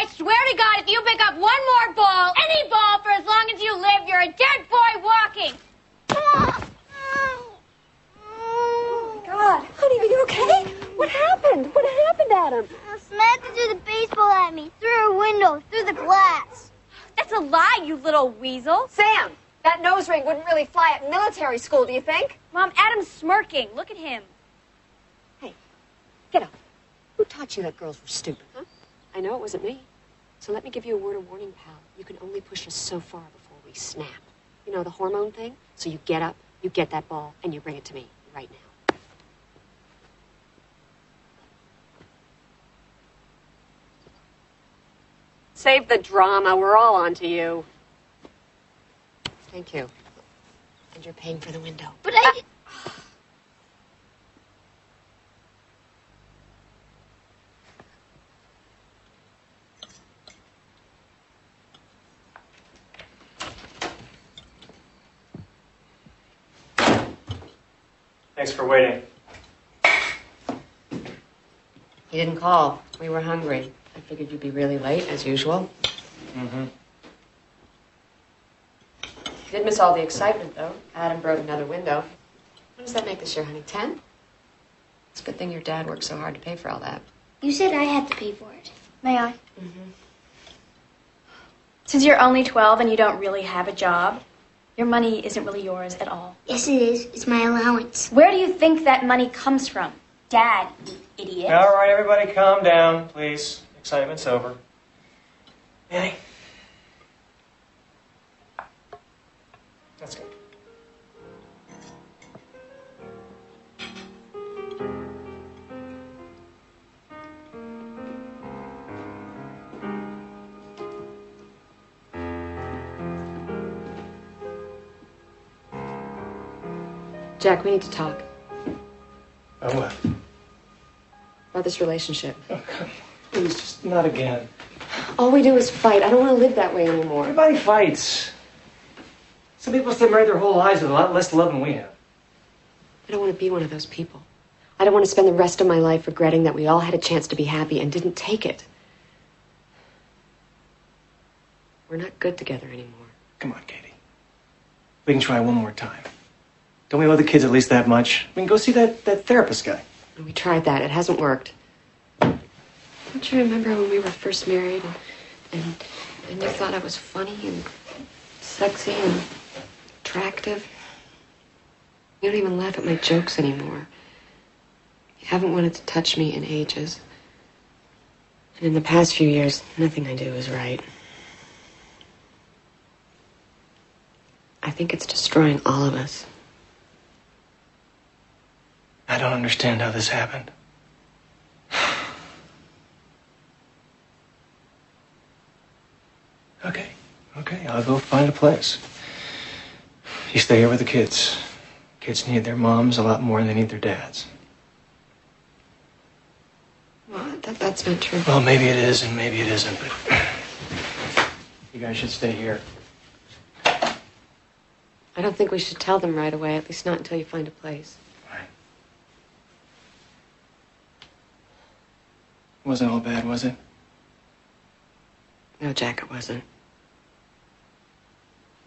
I swear to God, if you pick up one more ball, any ball for as long as you live, you're a dead boy walking. Oh, my God. Honey, are you okay? What happened? What happened, Adam? Samantha threw the baseball at me, through her window, through the glass. That's a lie, you little weasel. Sam, that nose ring wouldn't really fly at military school, do you think? Mom, Adam's smirking. Look at him. Hey, get up. Who taught you that girls were stupid, huh? I know it wasn't me. So let me give you a word of warning, pal. You can only push us so far before we snap. You know, the hormone thing? So you get up, you get that ball, and you bring it to me right now. Save the drama. We're all on to you. Thank you. And you're paying for the window. But I... Thanks for waiting. You didn't call. We were hungry. I figured you'd be really late, as usual. Mm-hmm. Did miss all the excitement, though. Adam broke another window. What does that make this year, honey? 10? It's a good thing your dad worked so hard to pay for all that. You said I had to pay for it. May I? Mm-hmm. Since you're only 12 and you don't really have a job, your money isn't really yours at all. Yes, it is. It's my allowance. Where do you think that money comes from? Dad, you idiot. All right, everybody calm down, please. Excitement's over. Annie. Let's go. Jack, we need to talk Oh, what? about this relationship. Oh, come on. Please, just not again. All we do is fight. I don't want to live that way anymore. Everybody fights. Some people stay married their whole lives with a lot less love than we have. I don't want to be one of those people. I don't want to spend the rest of my life regretting that we all had a chance to be happy and didn't take it. We're not good together anymore. Come on, Katie. We can try one more time. Don't we love the kids at least that much? I mean, go see that therapist guy. We tried that. It hasn't worked. Don't you remember when we were first married and you thought I was funny and sexy and attractive? You don't even laugh at my jokes anymore. You haven't wanted to touch me in ages. And in the past few years, nothing I do is right. I think it's destroying all of us. I don't understand how this happened. Okay, I'll go find a place. You stay here with the kids. Kids need their moms a lot more than they need their dads. Well, that's not true. Well, maybe it is and maybe it isn't, but you guys should stay here. I don't think we should tell them right away, at least not until you find a place. Right. It wasn't all bad, was it? No, Jack, it wasn't.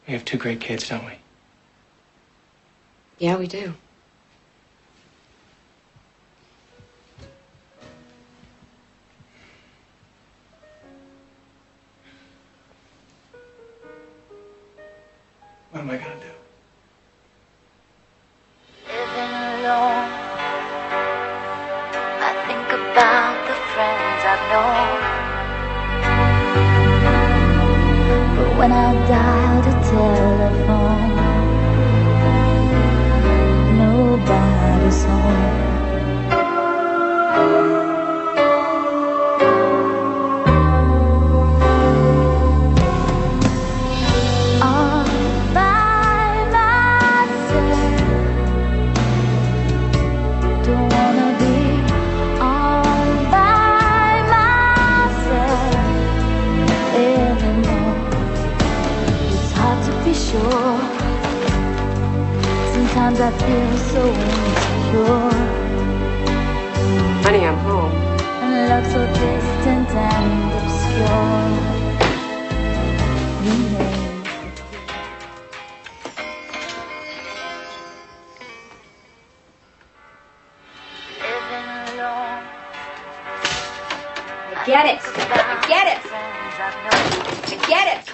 We have two great kids, don't we? Yeah, we do. What am I gonna do? Living alone, I think about the friends I've known. But when I dial the telephone, nobody's home. Sometimes I feel so insecure. Honey, I'm home. And love so distant and obscure. Forget it. Forget it.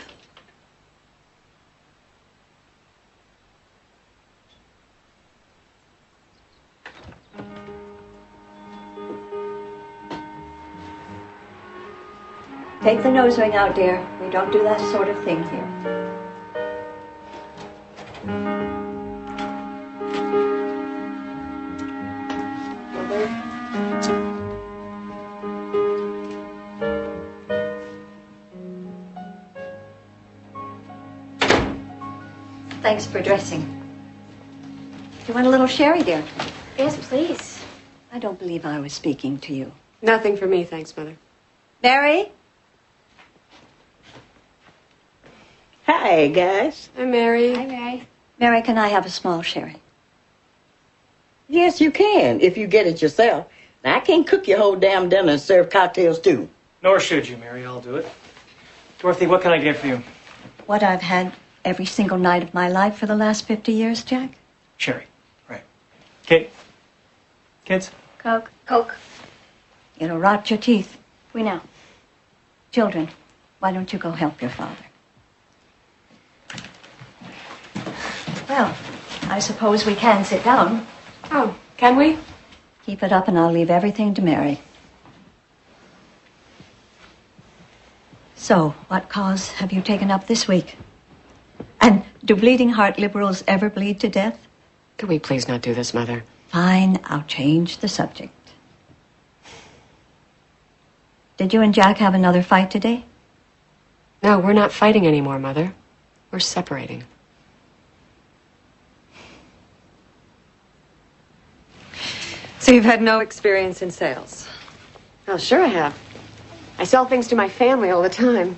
Take the nose ring out, dear. We don't do that sort of thing here. Thanks for dressing. You want a little sherry, dear? Yes, please. I don't believe I was speaking to you. Nothing for me, thanks, Mother. Mary? Hi, guys. Hi, Mary. Hi, Mary. Mary, can I have a small sherry? Yes, you can, if you get it yourself. Now, I can't cook your whole damn dinner and serve cocktails, too. Nor should you, Mary. I'll do it. Dorothy, what can I get for you? What I've had every single night of my life for the last 50 years, Jack? Sherry. Right. Kate? Kids? Coke. Coke. It'll rot your teeth. We know. Children, why don't you go help your father? Well, I suppose we can sit down. Oh, can we? Keep it up and I'll leave everything to Mary. So, what cause have you taken up this week? And do bleeding heart liberals ever bleed to death? Could we please not do this, Mother? Fine, I'll change the subject. Did you and Jack have another fight today? No, we're not fighting anymore, Mother. We're separating. So you've had no experience in sales? Oh, sure I have. I sell things to my family all the time.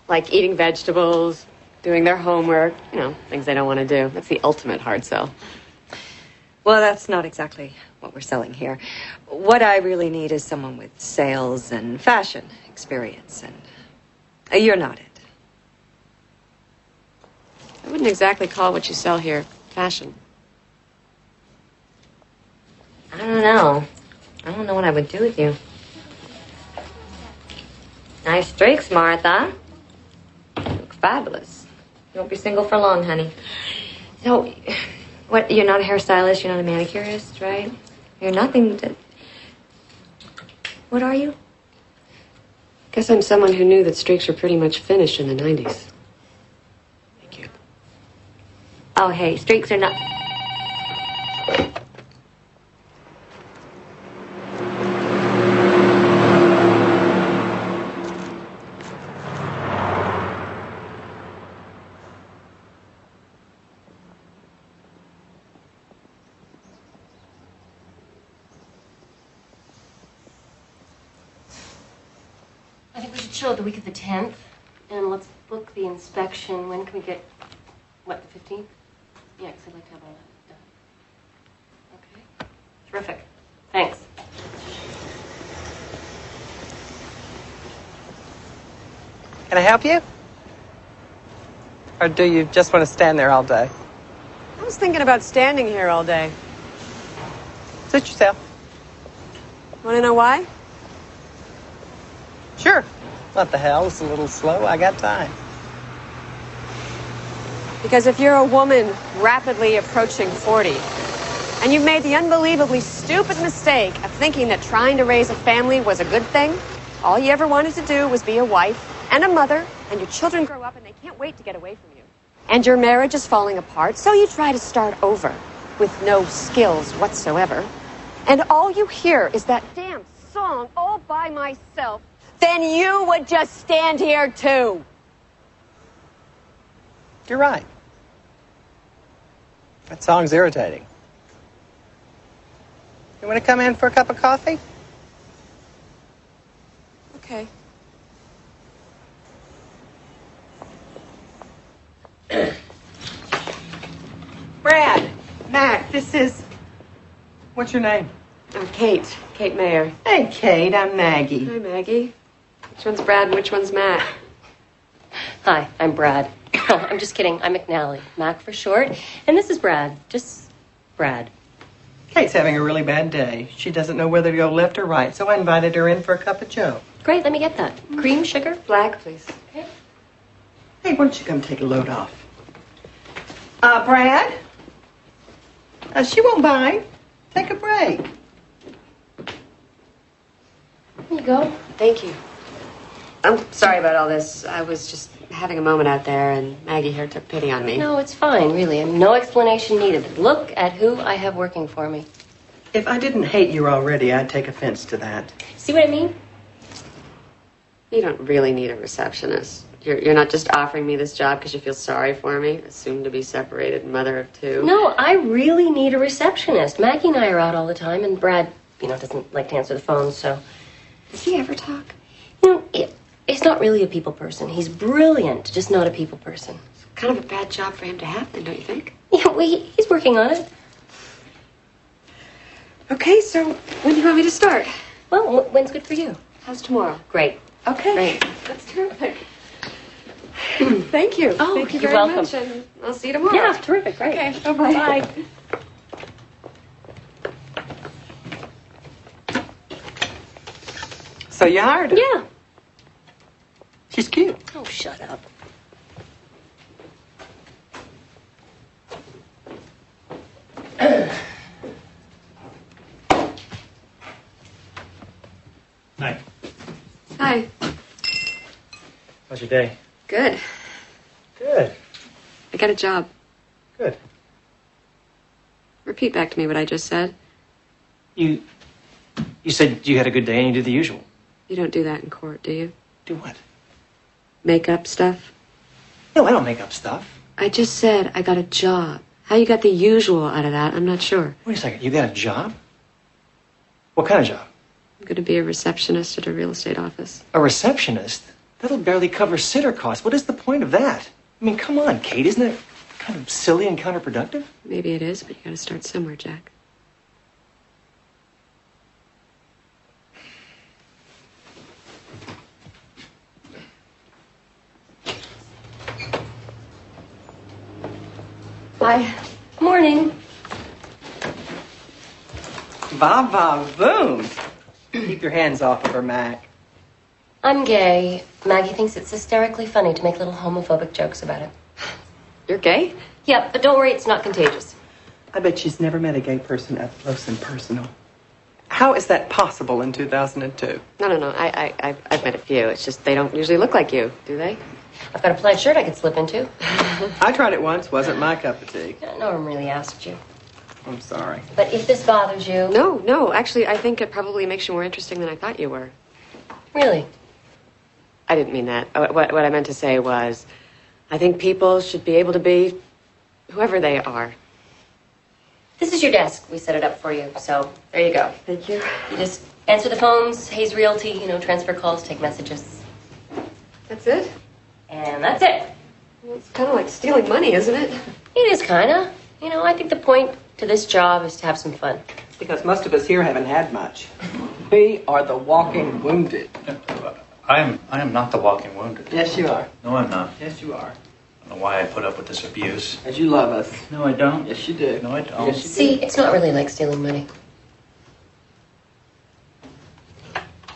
Like eating vegetables, doing their homework, things they don't want to do. That's the ultimate hard sell. Well, that's not exactly what we're selling here. What I really need is someone with sales and fashion experience, and you're not it. I wouldn't exactly call what you sell here fashion. I don't know. I don't know what I would do with you. Nice streaks, Martha. You look fabulous. You won't be single for long, honey. So, what? You're not a hairstylist. You're not a manicurist, right? You're nothing to... What are you? Guess I'm someone who knew that streaks were pretty much finished in the 90s. Thank you. Oh, hey, streaks are not... I think we should show it the week of the 10th, and let's book the inspection. When can we get, what, the 15th? Yeah, because I'd like to have all that done. Okay. Terrific. Thanks. Can I help you? Or do you just want to stand there all day? I was thinking about standing here all day. Suit yourself. Want to know why? Sure. What the hell? It's a little slow. I got time. Because if you're a woman rapidly approaching 40, and you've made the unbelievably stupid mistake of thinking that trying to raise a family was a good thing, all you ever wanted to do was be a wife and a mother, and your children grow up and they can't wait to get away from you. And your marriage is falling apart, so you try to start over with no skills whatsoever. And all you hear is that damn song all by myself. Then you would just stand here too. You're right. That song's irritating. You want to come in for a cup of coffee? Okay. Brad, Mac, this is... What's your name? Kate. Kate Mayer. Hey, Kate, I'm Maggie. Hi, Maggie. Which one's Brad and which one's Matt? Hi, I'm Brad. I'm just kidding. I'm McNally. Mac for short. And this is Brad. Just Brad. Kate's having a really bad day. She doesn't know whether to go left or right, so I invited her in for a cup of joe. Great, let me get that. Cream, sugar? Black, please. Okay. Hey, why don't you come take a load off? Brad? She won't bite. Take a break. Here you go. Thank you. I'm sorry about all this. I was just having a moment out there, and Maggie here took pity on me. No, it's fine, really. No explanation needed. Look at who I have working for me. If I didn't hate you already, I'd take offense to that. See what I mean? You don't really need a receptionist. You're not just offering me this job because you feel sorry for me, a soon-to-be separated mother of two. No, I really need a receptionist. Maggie and I are out all the time, and Brad, doesn't like to answer the phone, so... Does he ever talk? He's not really a people person. He's brilliant, just not a people person. It's kind of a bad job for him to have, then, don't you think? Yeah, well, he's working on it. Okay, so when do you want me to start? Well, when's good for you? How's tomorrow? Great. Okay. Great. That's terrific. Thank you. Oh, Thank you you're very welcome. much, and I'll see you tomorrow. Yeah, terrific. Great. Okay, bye-bye. Bye. So you hired her? Yeah. She's cute. Oh, shut up. Hi. Hi. How's your day? Good. Good. I got a job. Good. Repeat back to me what I just said. You said you had a good day and you did the usual. You don't do that in court, do you? Do what? Make up stuff? No, I don't make up stuff. I just said I got a job. How you got the usual out of that, I'm not sure. Wait a second. You got a job? What kind of job? I'm going to be a receptionist at a real estate office. A receptionist? That'll barely cover sitter costs. What is the point of that? I mean, come on, Kate. Isn't that kind of silly and counterproductive? Maybe it is, but you got to start somewhere, Jack. Hi. Morning. Va va boom. Keep your hands off of her, Mac. I'm gay. Maggie thinks it's hysterically funny to make little homophobic jokes about it. You're gay? Yeah, but don't worry, it's not contagious. I bet she's never met a gay person up close and personal. How is that possible in 2002? No. I've met a few. It's just they don't usually look like you, do they? I've got a plaid shirt I could slip into. I tried it once. Wasn't my cup of tea. No one really asked you. I'm sorry. But if this bothers you... No. Actually, I think it probably makes you more interesting than I thought you were. Really? I didn't mean that. What I meant to say was, I think people should be able to be whoever they are. This is your desk. We set it up for you, so there you go. Thank you. You just answer the phones, Hayes Realty, transfer calls, take messages. That's it? And that's it. Well, it's kind of like stealing money, isn't it? It is kind of. I think the point to this job is to have some fun. Because most of us here haven't had much. We are the walking wounded. I am not the walking wounded. Yes, you are. No, I'm not. Yes, you are. I don't know why I put up with this abuse. As you love us. No, I don't. Yes, you do. No, I don't. Yes, you See, it's not really like stealing money.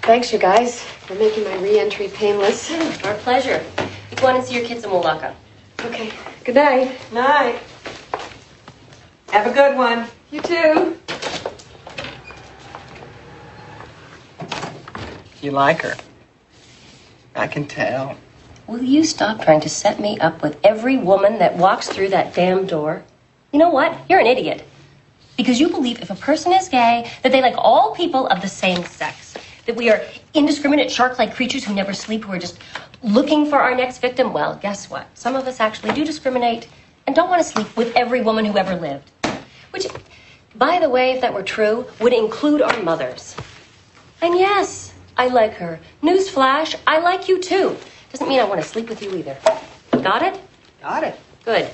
Thanks, you guys, for making my re-entry painless. Our pleasure. You go on and see your kids and we'll lock up. Okay. Good night. Night. Have a good one. You too. You like her. I can tell. Will you stop trying to set me up with every woman that walks through that damn door? You know what? You're an idiot. Because you believe if a person is gay, that they like all people of the same sex. That we are indiscriminate shark-like creatures who never sleep, who are just looking for our next victim. Well, guess what? Some of us actually do discriminate and don't want to sleep with every woman who ever lived. Which, by the way, if that were true, would include our mothers. And yes, I like her. Newsflash, I like you too. Doesn't mean I want to sleep with you either. Got it? Got it. Good.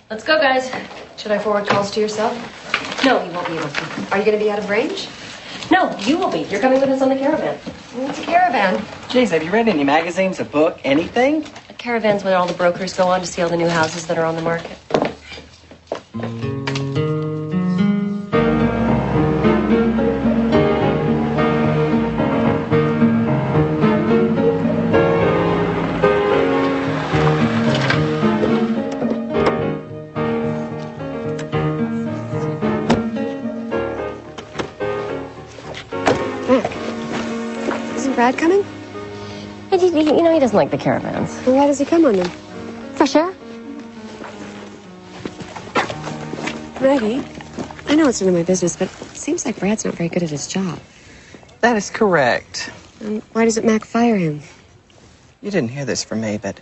Let's go, guys. Should I forward calls to yourself? No, you won't be able to. Are you going to be out of range? No, you will be. You're coming with us on the caravan. It's a caravan. Geez, have you read any magazines, a book, anything? A caravan's where all the brokers go on to see all the new houses that are on the market. Brad coming? You know, he doesn't like the caravans. Well, why does he come on them? Fresh air? Maggie, I know it's none of my business, but it seems like Brad's not very good at his job. That is correct. And why doesn't Mac fire him? You didn't hear this from me, but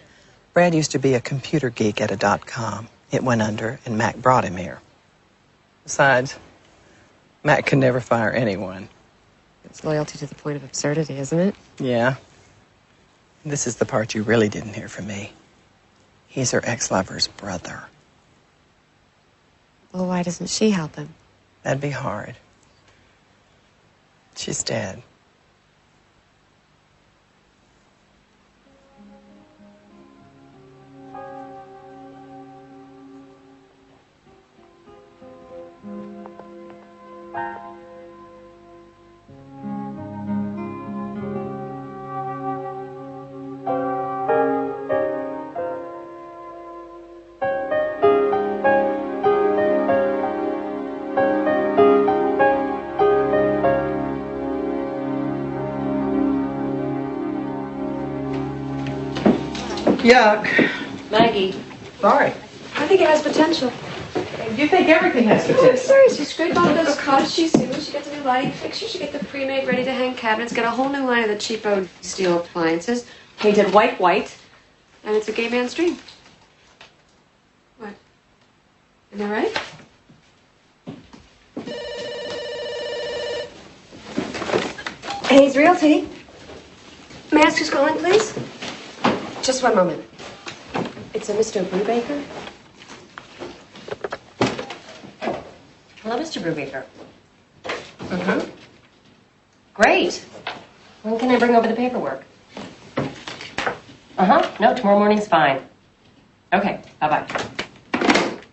Brad used to be a computer geek at a .com. It went under, and Mac brought him here. Besides, Mac can never fire anyone. It's loyalty to the point of absurdity, isn't it? Yeah. This is the part you really didn't hear from me. He's her ex-lover's brother. Well, why doesn't she help him? That'd be hard. She's dead. Yuck. Maggie. Sorry. I think it has potential. You think everything has I'm potential? serious. You scrape off those cottage cheese ceilings, you get the new lighting fixtures, you get the pre-made, ready-to-hang cabinets, get a whole new line of the cheapo steel appliances, painted white, and it's a gay man's dream. What? Am I right? Hayes Realty. May I ask who's calling, please? Just one moment. It's a Mr. Brubaker. Hello, Mr. Brubaker. Mm-hmm. Great. When can I bring over the paperwork? Uh-huh. No, tomorrow morning's fine. Okay, bye-bye.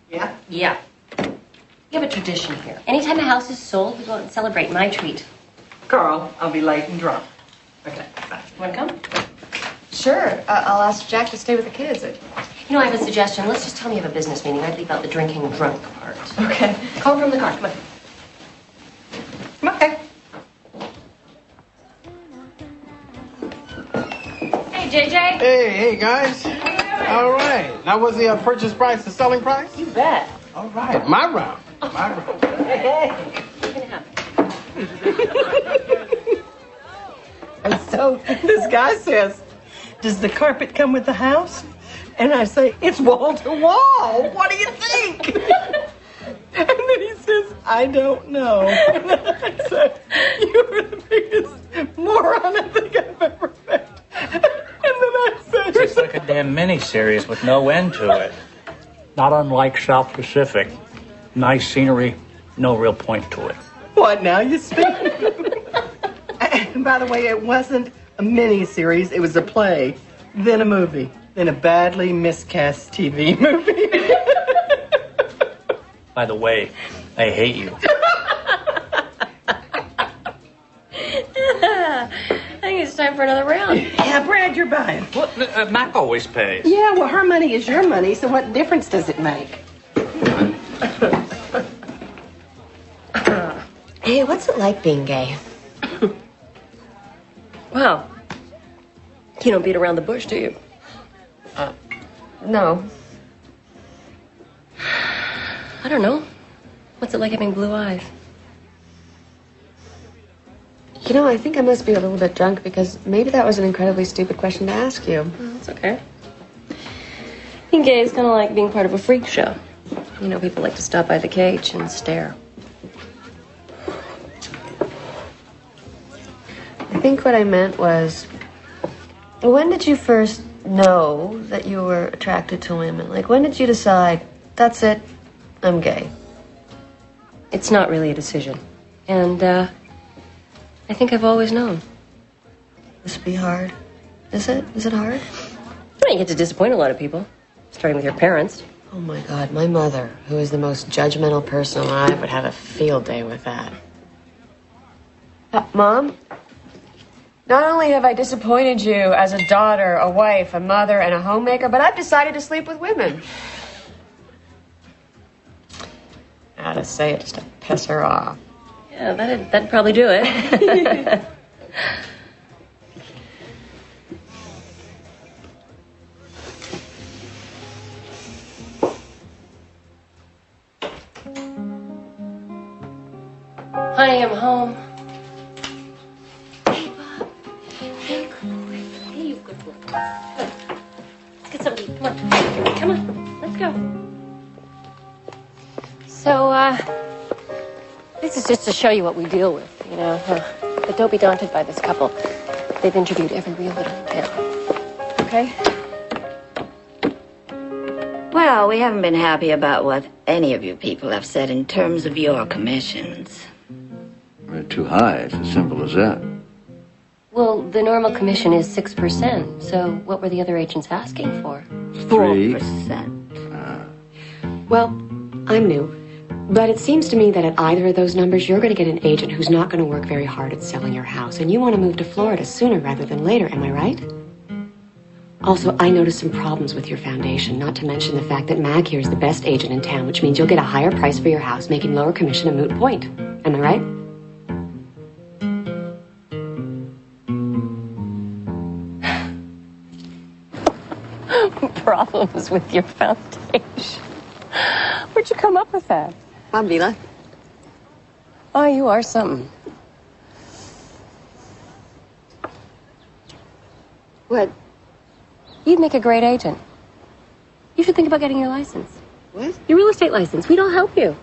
Yeah? Yeah. We have a tradition here. Anytime a house is sold, we go out and celebrate my treat. Carl, I'll be late and drunk. Okay, bye. You want to come? Sure. I'll ask Jack to stay with the kids. You know, I have a suggestion. Let's just tell me you have a business meeting. I'd leave out the drinking drunk part. Okay. Call from the car. Come on. Okay. Hey, JJ. Hey, guys. All right. Now, was the purchase price the selling price? You bet. All right. My round. My round. Hey. What's going to happen? And so this guy says, does the carpet come with the house? And I say, it's wall to wall. What do you think? And then he says, I don't know. And I said, you're the biggest moron I think I've ever met. And then I said, It's like a damn miniseries with no end to it. Not unlike South Pacific. Nice scenery, no real point to it. what now you speak? And by the way, it wasn't a mini-series. It was a play, then a movie, then a badly miscast TV movie. By the way, I hate you. I think it's time for another round. Yeah, Brad, you're buying. Well, Mac always pays. Yeah, well, her money is your money, so what difference does it make? Hey, what's it like being gay? Wow. You don't beat around the bush, do you? No. I don't know. What's it like having blue eyes? You know, I think I must be a little bit drunk because maybe that was an incredibly stupid question to ask you. It's okay. Being gay is kind of like being part of a freak show. You know, people like to stop by the cage and stare. I think what I meant was, when did you first know that you were attracted to women? Like, when did you decide, that's it, I'm gay? It's not really a decision. And, I think I've always known. This would be hard. Is it? Is it hard? Well, you get to disappoint a lot of people, starting with your parents. Oh my God, my mother, who is the most judgmental person alive, would have a field day with that. Mom? Not only have I disappointed you as a daughter, a wife, a mother, and a homemaker, but I've decided to sleep with women. I ought to say it just to piss her off. Yeah, that'd probably do it. Let's get something to eat. Come on. Come on. Let's go. So, this is just to show you what we deal with, you know. But don't be daunted by this couple. They've interviewed every realtor in town. Okay? Well, we haven't been happy about what any of you people have said in terms of your commissions. They're too high. It's as simple as that. Well, the normal commission is 6%. So what were the other agents asking for? 4%. Well, I'm new, but it seems to me that at either of those numbers, you're going to get an agent who's not going to work very hard at selling your house, and you want to move to Florida sooner rather than later. Am I right? Also, I noticed some problems with your foundation, not to mention the fact that Mag here is the best agent in town, which means you'll get a higher price for your house, making lower commission a moot point. Am I right? Problems with your foundation. Where'd you come up with that? Bob Vila. Oh, you are something. What? You'd make a great agent. You should think about getting your license. What? Your real estate license. We'd all help you.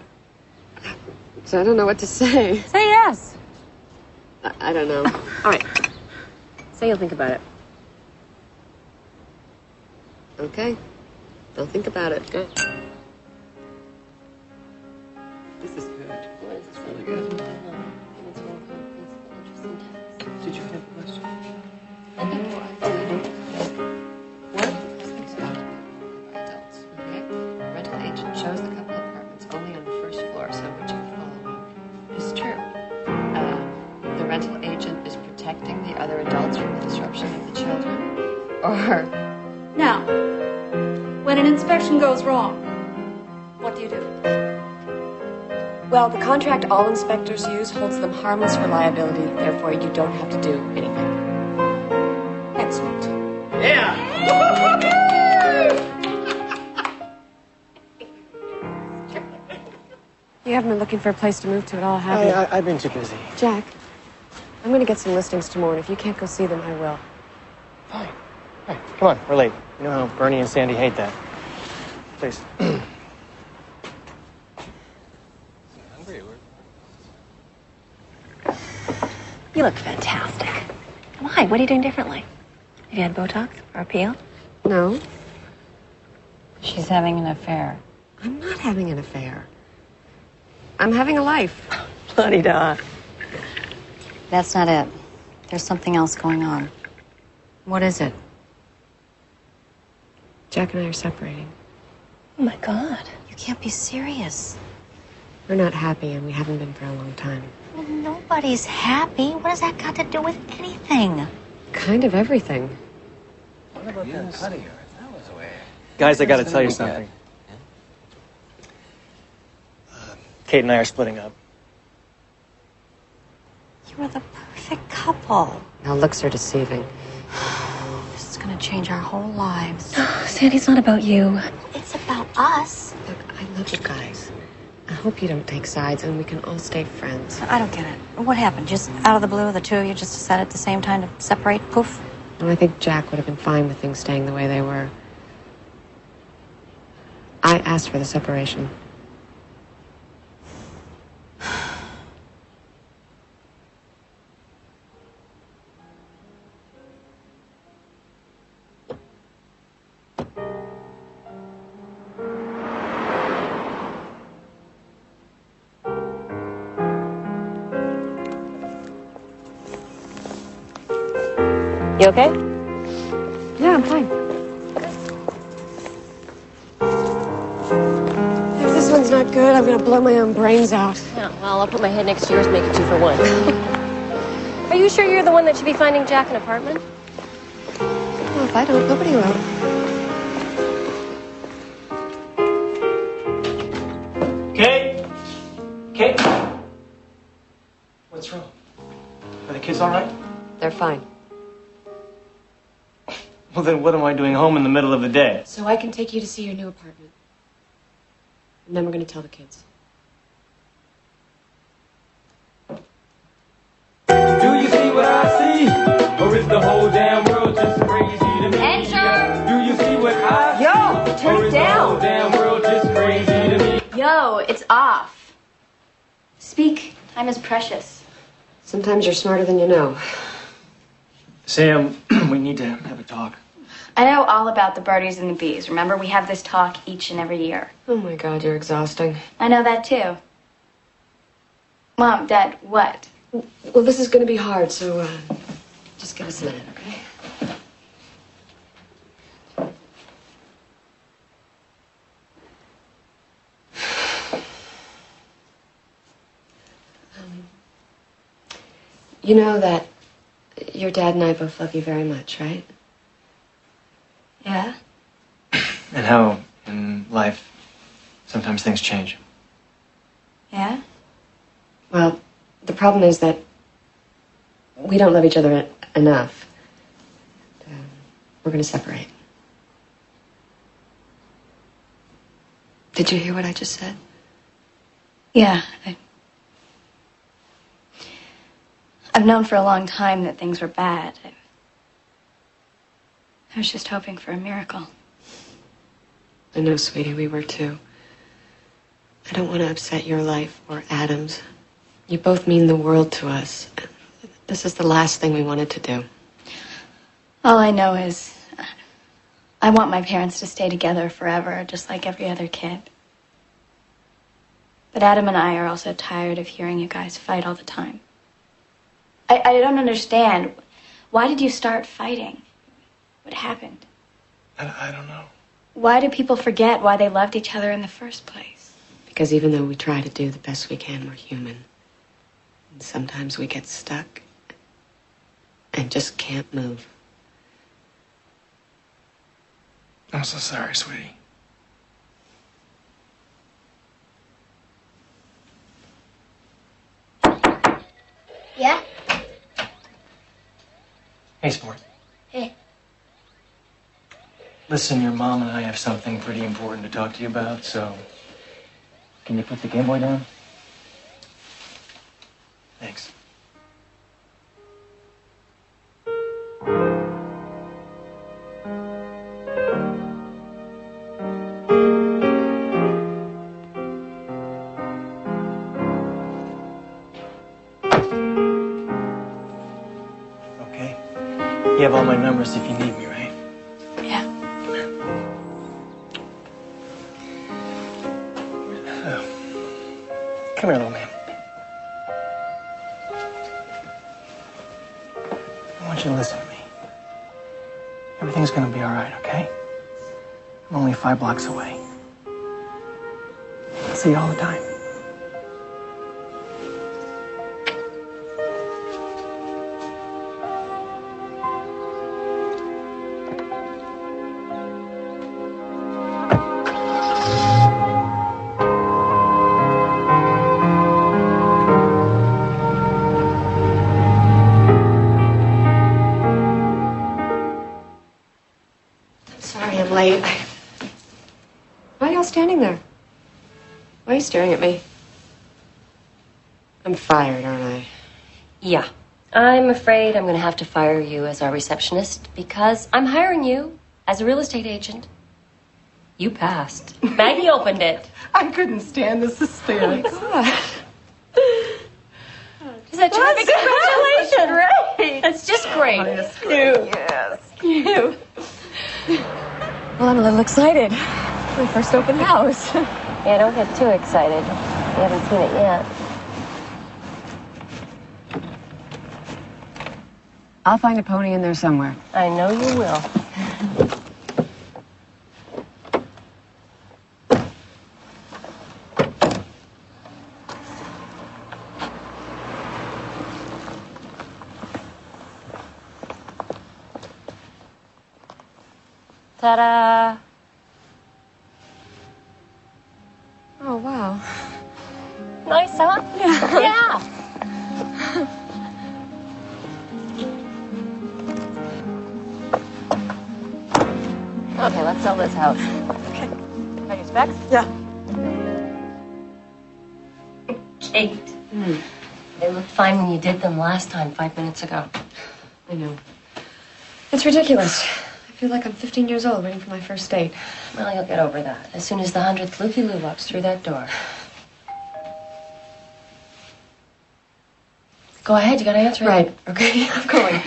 So I don't know what to say. Say yes. I don't know. All right. Say you'll think about it. Okay. I'll think about it. Good. This is good. What is this? Really good. It's one of the interesting tests. Did you have a question? What? Things about by adults, okay? Rental agent shows the couple apartments only on the first floor, so which of the following is true? The rental agent is protecting the other adults from the disruption of the children? Or... Now, when an inspection goes wrong, what do you do? Well, the contract all inspectors use holds them harmless for liability, therefore you don't have to do anything. Excellent. Yeah! You haven't been looking for a place to move to at all, have you? I've been too busy. Jack, I'm going to get some listings tomorrow, and if you can't go see them, I will. Fine. All right, come on, we're late. You know how Bernie and Sandy hate that. Please. You look fantastic. Why? What are you doing differently? Have you had Botox or a peel? No, She's having an affair. I'm not having an affair. I'm having a life. Bloody da. That's not it. There's something else going on. What is it? Jack and I are separating. Oh, my God. You can't be serious. We're not happy, and we haven't been for a long time. Well, nobody's happy. What has that got to do with anything? Kind of everything. What about that cut of yours? That was way. Guys, I gotta tell you something. Kate and I are splitting up. You were the perfect couple. Now, looks are deceiving. This is going to change our whole lives. Sandy, it's not about you. It's about us. Look, I love you guys. I hope you don't take sides, and we can all stay friends. I don't get it. What happened? Just out of the blue, the two of you just decided at the same time to separate? Poof? Well, I think Jack would have been fine with things staying the way they were. I asked for the separation. You okay? Yeah, I'm fine. If this one's not good, I'm gonna blow my own brains out. Yeah, well, I'll put my head next to yours and make it 2 for 1. Are you sure you're the one that should be finding Jack an apartment? Well, if I don't, nobody will. Kate? Kate? What's wrong? Are the kids all right? They're fine. Well, then what am I doing home in the middle of the day? So I can take you to see your new apartment. And then we're gonna tell the kids. Do you see what I see? Or is the whole damn world just crazy to me? Time is precious. Sometimes you're smarter than you know. Sam, we need to have a talk. I know all about the birdies and the bees. Remember, we have this talk each and every year. Oh my God, you're exhausting. I know that too. Mom, Dad, what? Well, this is going to be hard, so just give us a minute, okay? You know that your dad and I both love you very much, right? Yeah? And how in life sometimes things change. Yeah? Well, the problem is that we don't love each other enough. We're going to separate. Did you hear what I just said? Yeah. I've known for a long time that things were bad. I was just hoping for a miracle. I know, sweetie, we were too. I don't want to upset your life or Adam's. You both mean the world to us. This is the last thing we wanted to do. All I know is I want my parents to stay together forever, just like every other kid. But Adam and I are also tired of hearing you guys fight all the time. I don't understand. Why did you start fighting? What happened? I don't know. Why do people forget why they loved each other in the first place? Because even though we try to do the best we can, we're human. And sometimes we get stuck and just can't move. I'm so sorry, sweetie. Yeah? Hey, Sport. Hey. Listen, your mom and I have something pretty important to talk to you about, so can you put the Game Boy down? Thanks. Okay. You have all my numbers if you need me, right? Yeah. Come here, little man. I want you to listen to me. Everything's gonna be all right, okay? I'm only 5 blocks away. I see you all the time. Sorry I'm late. Why are y'all standing there? Why are you staring at me? I'm fired, aren't I? Yeah. I'm afraid I'm going to have to fire you as our receptionist because I'm hiring you as a real estate agent. You passed. Maggie opened it. I couldn't stand the suspense. Is that terrific? Congratulations. Great. That's just great. Yes, great. Yes. Cute. Well, I'm a little excited. My first open house. Yeah, don't get too excited. You haven't seen it yet. I'll find a pony in there somewhere. I know you will. Ta-da! Oh, wow. Nice, huh? Yeah. Okay, let's sell this house. Okay. Are your specs? Yeah. Kate. They looked fine when you did them last time, 5 minutes ago. I know. It's ridiculous. I feel like I'm 15 years old waiting for my first date. Well, you'll get over that as soon as the 100th Lukey Lou walks through that door. Go ahead, you gotta answer it. Right, okay, I'm going.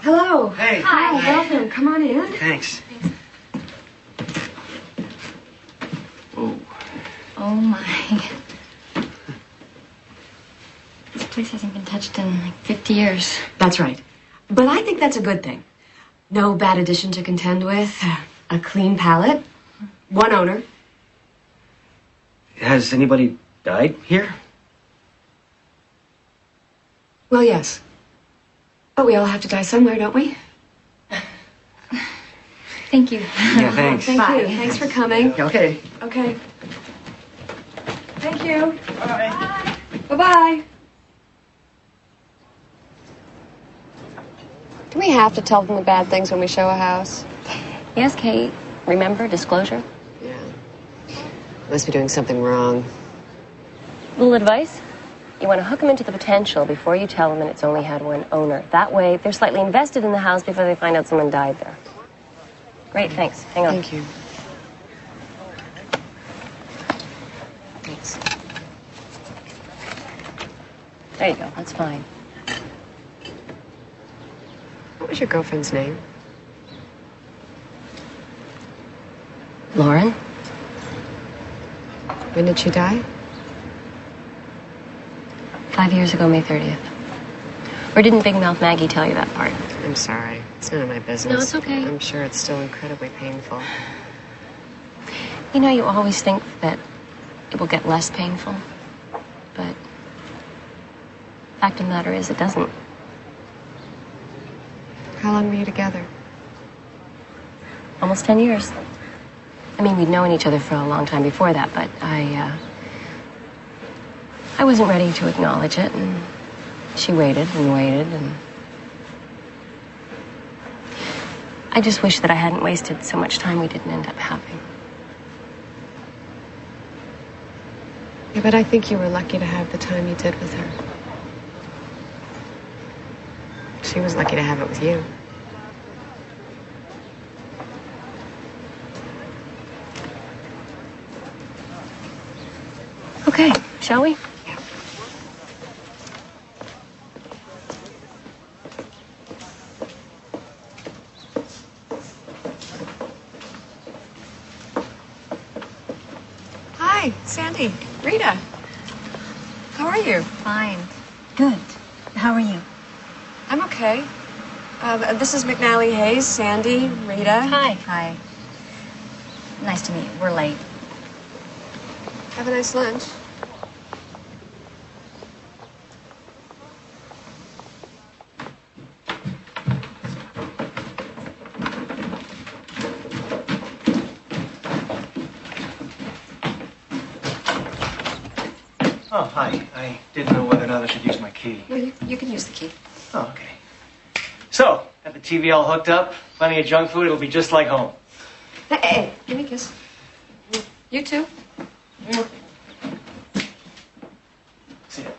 Hello. Hey. Hi. Welcome. Come on in. Thanks. Oh my. This place hasn't been touched in like 50 years. That's right. But I think that's a good thing. No bad addition to contend with. A clean palette. One owner. Has anybody died here? Well, yes. But we all have to die somewhere, don't we? Thank you. Yeah, thanks. Thank you. Thanks for coming. Okay. Okay. Thank you. Bye. Bye-bye. Do we have to tell them the bad things when we show a house? Yes, Kate. Remember, disclosure? Yeah. Must be doing something wrong. Little advice? You want to hook them into the potential before you tell them and it's only had one owner. That way, they're slightly invested in the house before they find out someone died there. Great, thanks. Hang on. Thank you. Thanks. There you go. That's fine. What was your girlfriend's name? Lauren? When did she die? 5 years ago, May 30th. Or didn't Big Mouth Maggie tell you that part? I'm sorry. It's none of my business. No, it's okay. I'm sure it's still incredibly painful. You know, you always think that it will get less painful. But fact of the matter is, it doesn't. How long were you together? Almost 10 years. I mean, we'd known each other for a long time before that, but I wasn't ready to acknowledge it, and she waited and waited, and I just wish that I hadn't wasted so much time we didn't end up having. Yeah, but I think you were lucky to have the time you did with her. She was lucky to have it with you. Okay, shall we? Hi, Sandy. Rita. How are you? Fine. Good. How are you? I'm okay. This is McNally Hayes, Sandy, Rita. Hi. Hi. Nice to meet you. We're late. Have a nice lunch. Oh, hi. I didn't know whether or not I should use my key. No, you can use the key. Oh, okay. So, got the TV all hooked up, plenty of junk food, it'll be just like home. Hey, give me a kiss. You too. See ya.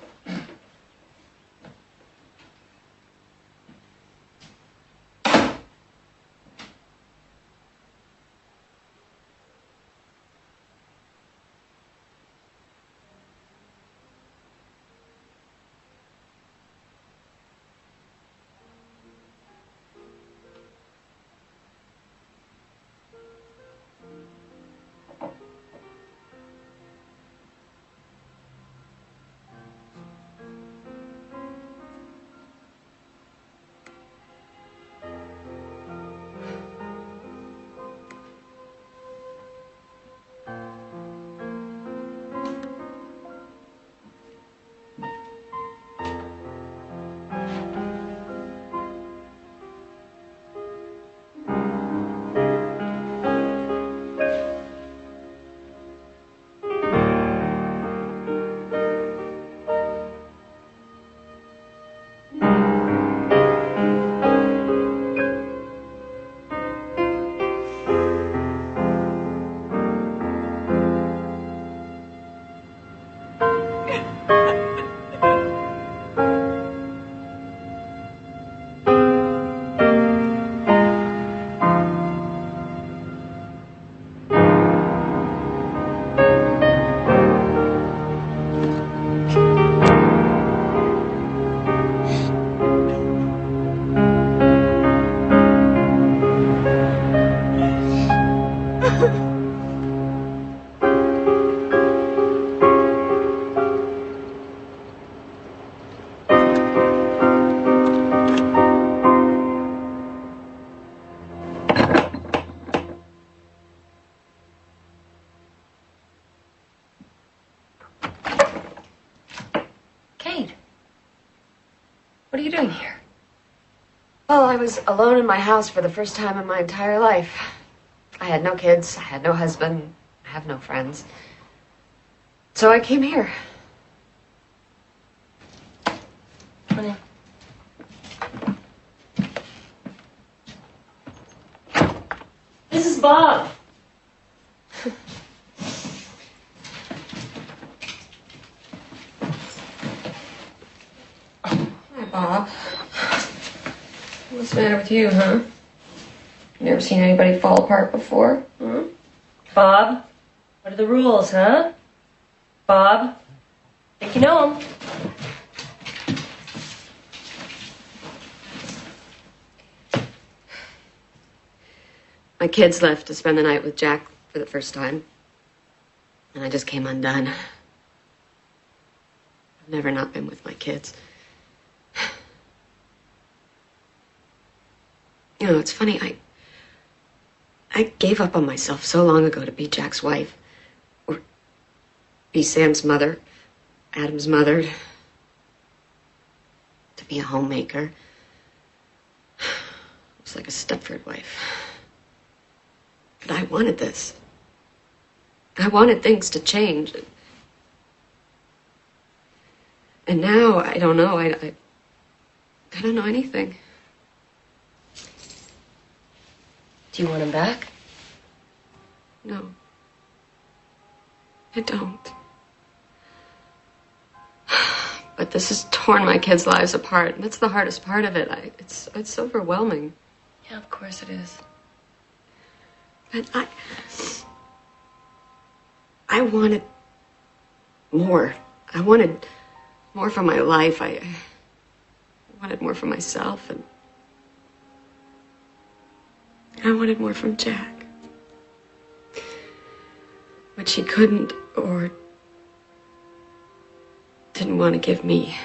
What are you doing here? Well, I was alone in my house for the first time in my entire life. I had no kids, I had no husband, I have no friends. So I came here. Honey. This is Bob. Hi, Bob. What's the matter with you, huh? You never seen anybody fall apart before? Hmm? Bob, what are the rules, huh? Bob, think you know 'em. My kids left to spend the night with Jack for the first time. And I just came undone. I've never not been with my kids. You know, it's funny, I gave up on myself so long ago to be Jack's wife. Or be Sam's mother, Adam's mother. To be a homemaker. It was like a Stepford wife. But I wanted this. I wanted things to change. And now, I don't know. I don't know anything. Do you want him back? No. I don't. But this has torn my kids' lives apart, and that's the hardest part of it. It's overwhelming. Yeah, of course it is. But I wanted more. I wanted more for my life. I wanted more for myself, and I wanted more from Jack. Which he couldn't or didn't want to give me.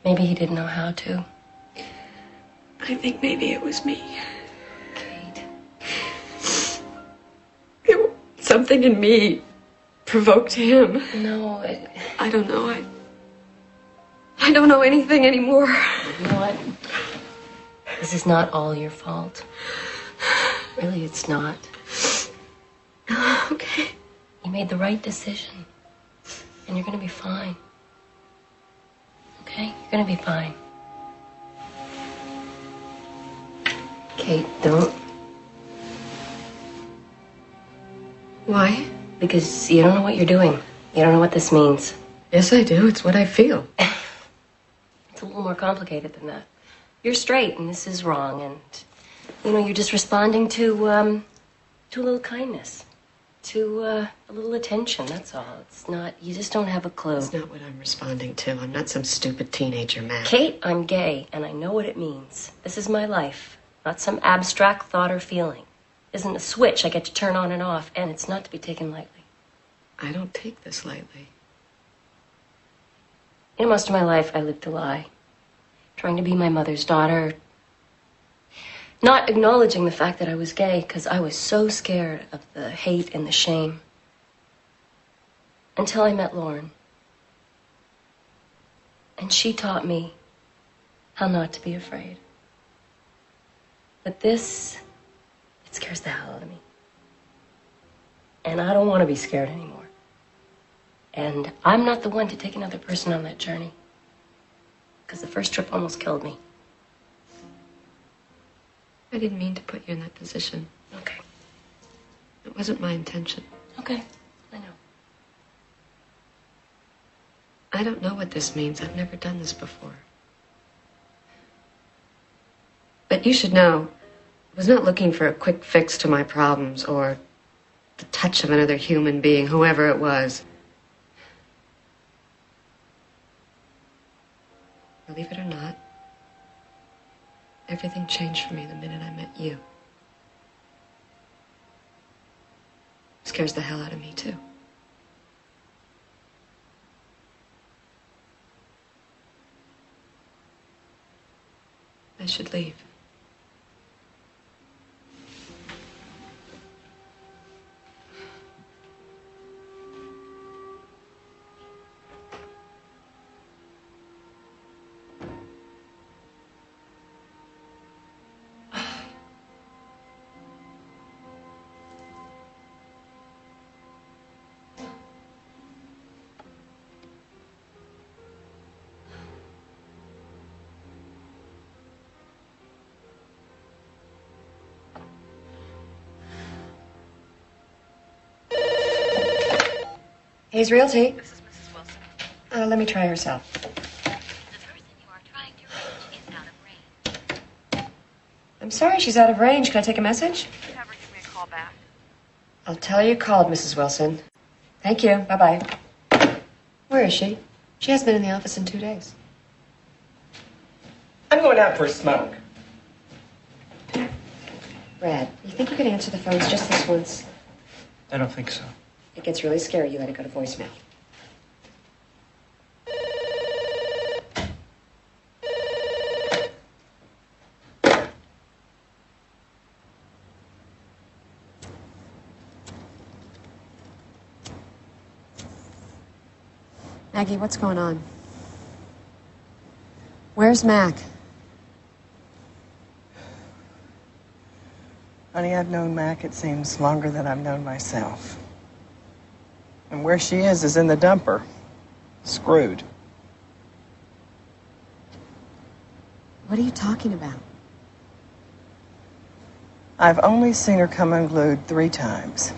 Maybe he didn't know how to. I think maybe it was me. Kate. Something in me provoked him. No, I don't know. I don't know anything anymore. You know what? This is not all your fault. Really, it's not. Okay. You made the right decision. And you're gonna be fine. Okay? You're gonna be fine. Kate, don't. Why? Because you don't know what you're doing. You don't know what this means. Yes, I do. It's what I feel. It's a little more complicated than that. You're straight, and this is wrong, and you're just responding to a little kindness, to a little attention. That's all. It's not. You just don't have a clue. That's not what I'm responding to. I'm not some stupid teenager, man. Kate, I'm gay, and I know what it means. This is my life, not some abstract thought or feeling. Isn't a switch I get to turn on and off, and it's not to be taken lightly. I don't take this lightly. Most of my life, I lived a lie. Trying to be my mother's daughter. Not acknowledging the fact that I was gay, because I was so scared of the hate and the shame. Until I met Lauren. And she taught me how not to be afraid. But this, it scares the hell out of me. And I don't want to be scared anymore. And I'm not the one to take another person on that journey. Because the first trip almost killed me. I didn't mean to put you in that position. Okay. It wasn't my intention. Okay, I know. I don't know what this means. I've never done this before. But you should know, I was not looking for a quick fix to my problems or the touch of another human being, whoever it was. Believe it or not, everything changed for me the minute I met you. It scares the hell out of me, too. I should leave. Hayes Realty. This is Mrs. Wilson. Let me try her cell. The person you are trying to reach is out of range. I'm sorry, she's out of range. Can I take a message? Have her give me a call back. I'll tell you called, Mrs. Wilson. Thank you. Bye-bye. Where is she? She hasn't been in the office in 2 days. I'm going out for a smoke. Brad, you think you could answer the phones just this once? I don't think so. It gets really scary. You let it go to voicemail. Maggie, what's going on? Where's Mac? Honey, I've known Mac, it seems, longer than I've known myself. And where she is in the dumper. Screwed. What are you talking about? I've only seen her come unglued 3 times.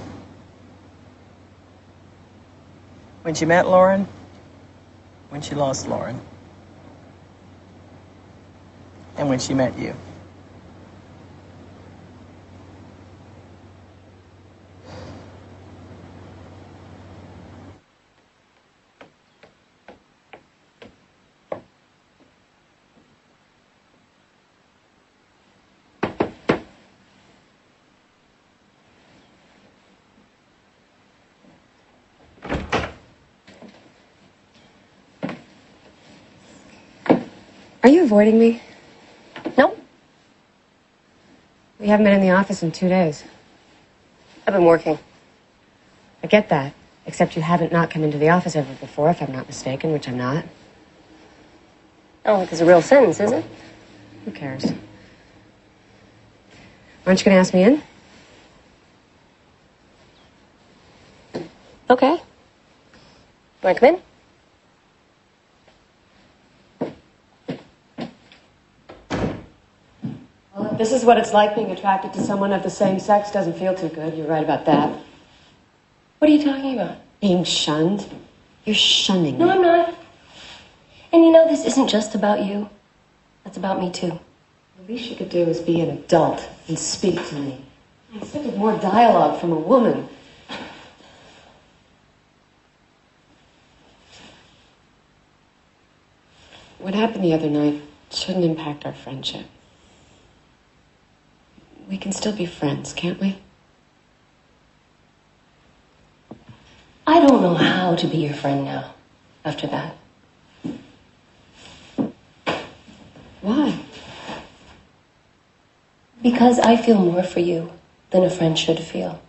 When she met Lauren, when she lost Lauren, and when she met you. Are you avoiding me? No, We haven't been in the office in 2 days. I've been working. I get that. Except you haven't not come into the office ever before, if I'm not mistaken, which I'm not. I don't think it's a real sentence, is it? Who cares? Aren't you going to ask me in? Okay. Want to come in? Well, if this is what it's like being attracted to someone of the same sex, doesn't feel too good. You're right about that. What are you talking about? Being shunned? You're shunning No, me. I'm not. And you know, this isn't just about you. It's about me, too. The least you could do is be an adult and speak to me. I'm sick of more dialogue from a woman. What happened the other night shouldn't impact our friendship. We can still be friends, can't we? I don't know how to be your friend now, after that. Why? Because I feel more for you than a friend should feel.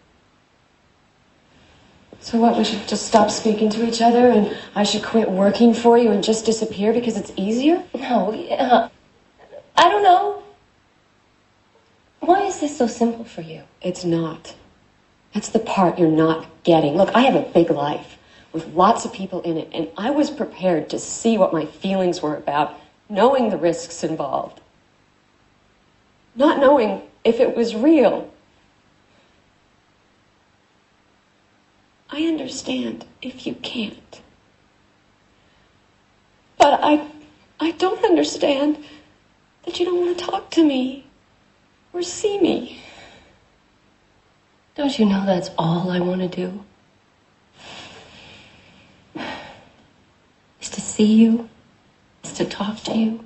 So what, we should just stop speaking to each other and I should quit working for you and just disappear because it's easier? No, I don't know. Why is this so simple for you? It's not. That's the part you're not getting. Look, I have a big life with lots of people in it, and I was prepared to see what my feelings were about, knowing the risks involved. Not knowing if it was real. I understand if you can't. But I don't understand that you don't want to talk to me or see me. Don't you know that's all I want to do? Is to see you, is to talk to you.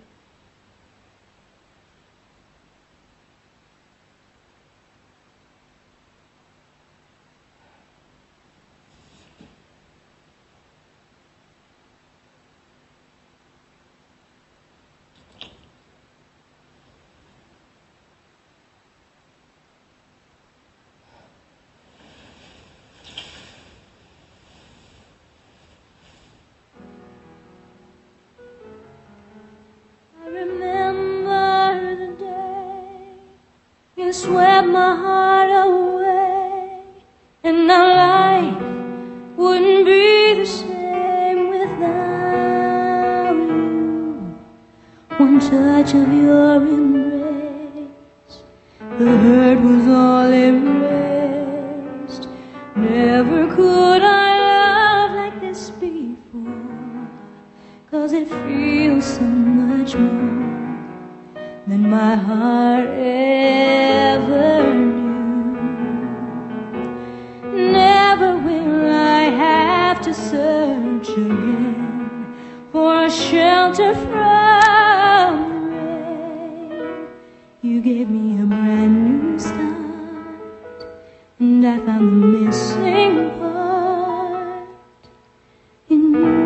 I remember the day you swept my heart away, and now life wouldn't be the same without you. One touch of your embrace, the hurt was all erased. Never could I love like 'cause it feels so much more than my heart ever knew. Never will I have to search again for a shelter from the rain. You gave me a brand new start, and I found the missing part in you.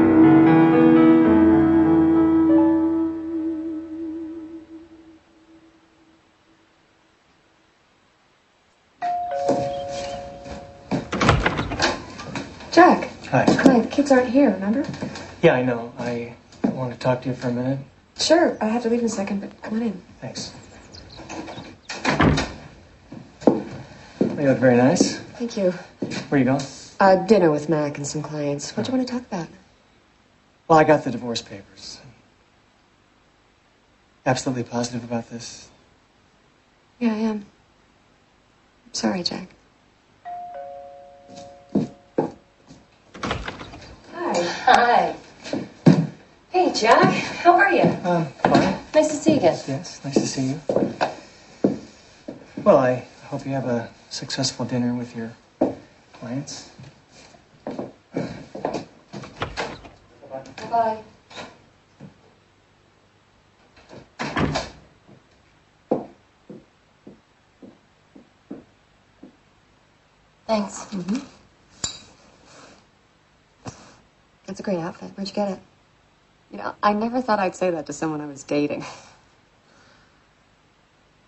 Jack. Hi. Hi, the kids aren't here, remember? Yeah, I know. I want to talk to you for a minute. Sure, I have to leave in a second, but come on in. Thanks. You look very nice. Thank you. Where you going? Dinner with Mac and some clients. What do you want to talk about? Well, I got the divorce papers. Absolutely positive about this. Yeah, I am. Sorry, Jack. Hi. Hey, Jack. How are you? Fine. Nice to see you again. Yes, nice to see you. Well, I hope you have a successful dinner with your clients. Bye. Thanks. Mm-hmm. That's a great outfit. Where'd you get it? You know, I never thought I'd say that to someone I was dating.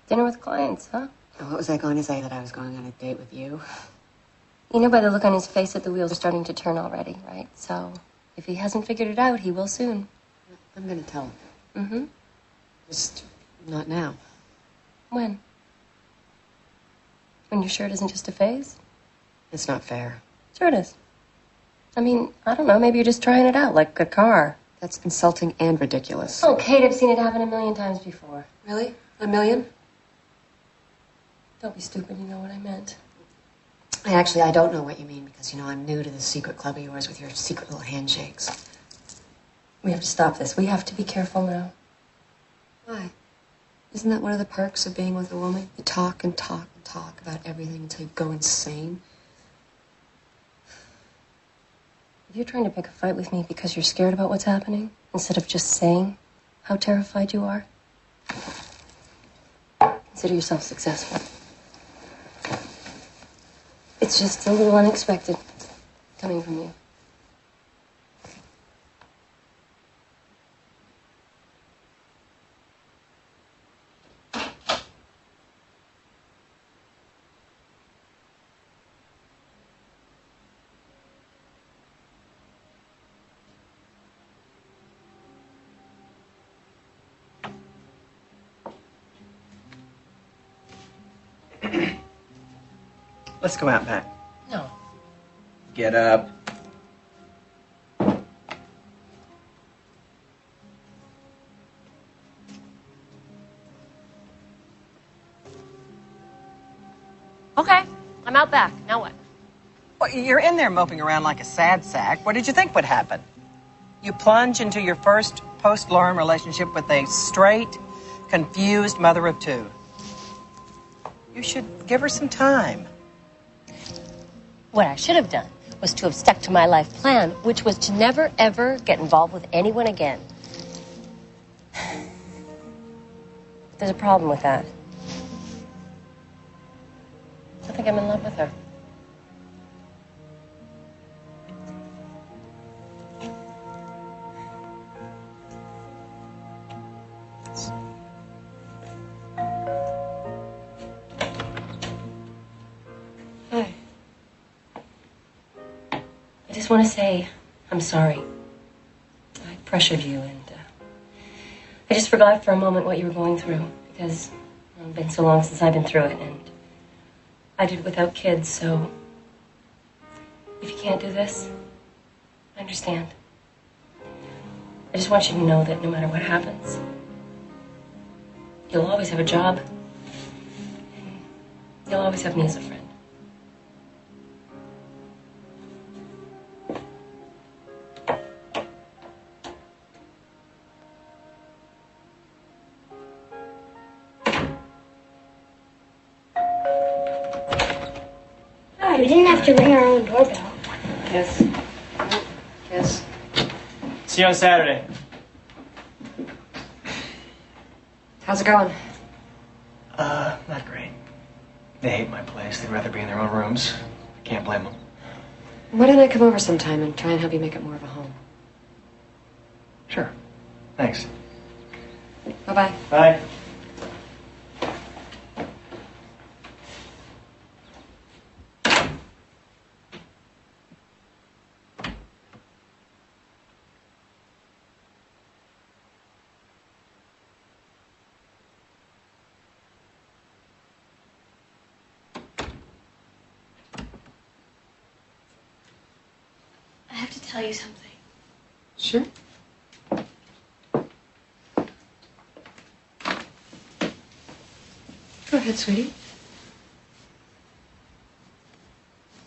Dinner with clients, huh? What was I going to say, that I was going on a date with you? You know by the look on his face that the wheels are starting to turn already, right? So, if he hasn't figured it out, he will soon. I'm going to tell him. Mm-hmm. Just not now. When? When you're sure it isn't just a phase? It's not fair. Sure it is. I mean, I don't know, maybe you're just trying it out, like a car. That's insulting and ridiculous. Oh, Kate, I've seen it happen a million times before. Really? A million? Don't be stupid, you know what I meant. I don't know what you mean, because, you know, I'm new to this secret club of yours with your secret little handshakes. We have to stop this. We have to be careful now. Why? Isn't that one of the perks of being with a woman? You talk and talk and talk about everything until you go insane. If you're trying to pick a fight with me because you're scared about what's happening, instead of just saying how terrified you are, consider yourself successful. It's just a little unexpected coming from you. Let's go out back. No. Get up. Okay, I'm out back. Now what? Well, you're in there moping around like a sad sack. What did you think would happen? You plunge into your first post-Lauren relationship with a straight, confused mother of two. You should give her some time. What I should have done was to have stuck to my life plan, which was to never, ever get involved with anyone again. There's a problem with that. I think I'm in love with her. Hi. I just want to say I'm sorry. I pressured you, and I just forgot for a moment what you were going through, because it's been so long since I've been through it, and I did it without kids, so if you can't do this, I understand. I just want you to know that no matter what happens, you'll always have a job, and you'll always have me as a friend. We didn't have to ring our own doorbell. Kiss. Kiss. See you on Saturday. How's it going? Not great. They hate my place. They'd rather be in their own rooms. I can't blame them. Why don't I come over sometime and try and help you make it more of a home? Sure. Thanks. Bye-bye. Bye. I have to tell you something. Sure. Go ahead, sweetie.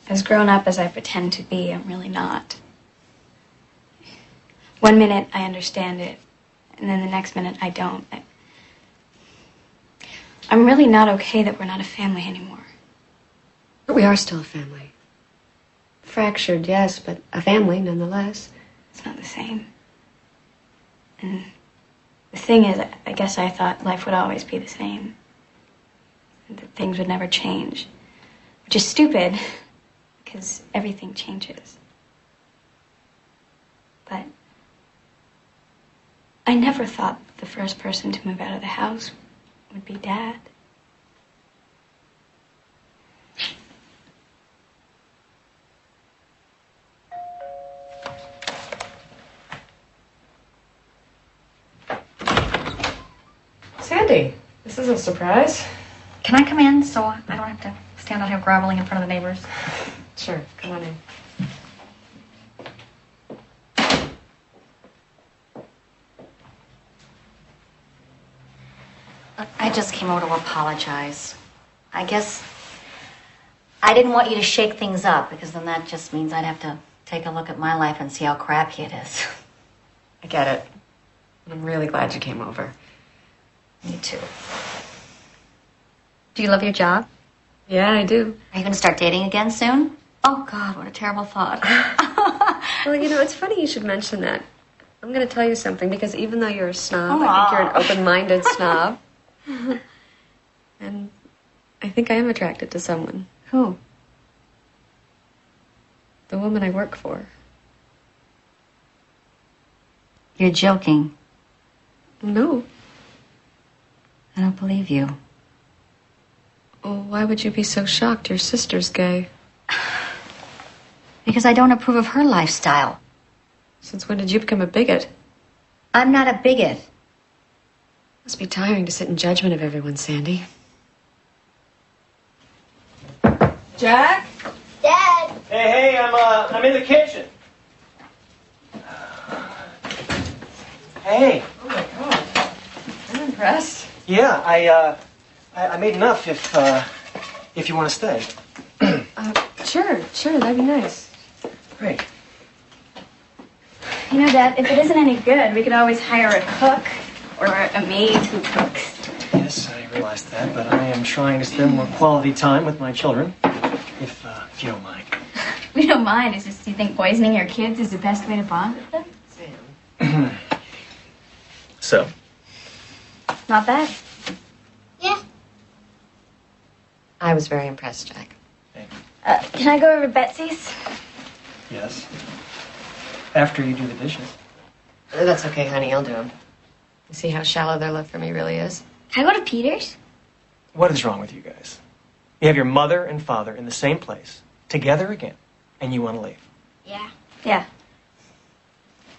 As grown up as I pretend to be, I'm really not. One minute I understand it, and then the next minute I don't. I'm really not okay that we're not a family anymore. But we are still a family. Fractured, yes, but a family nonetheless. It's not the same. And the thing is, I guess I thought life would always be the same. And that things would never change. Which is stupid, because everything changes. But I never thought the first person to move out of the house would be Dad. Sandy, this is a surprise. Can I come in so I don't have to stand out here groveling in front of the neighbors? Sure, come on in. I just came over to apologize. I guess I didn't want you to shake things up, because then that just means I'd have to take a look at my life and see how crappy it is. I get it. I'm really glad you came over. Me too. Do you love your job? Yeah, I do. Are you going to start dating again soon? Oh, God, what a terrible thought. Well, you know, it's funny you should mention that. I'm going to tell you something, because even though you're a snob, I think you're an open-minded snob. And I think I am attracted to someone. Who? The woman I work for. You're joking. No. I don't believe you. Well, why would you be so shocked? Your sister's gay. Because I don't approve of her lifestyle. Since when did you become a bigot? I'm not a bigot. Must be tiring to sit in judgment of everyone, Sandy. Jack? Dad! Hey, I'm in the kitchen. Hey. Oh my God. I'm impressed. Yeah, I made enough if you want to stay. Sure, that'd be nice. Great. You know, Dad, if it isn't any good, we could always hire a cook or a maid who cooks. Yes, I realize that, but I am trying to spend more quality time with my children, if you don't mind. We don't mind. It's just, do you think poisoning your kids is the best way to bond with them? Sam. So? Not bad. Yeah. I was very impressed, Jack. Can I go over to Betsy's? Yes. After you do the dishes. That's okay, honey. I'll do them. You see how shallow their love for me really is? Can I go to Peter's? What is wrong with you guys? You have your mother and father in the same place, together again, and you want to leave. Yeah. Yeah.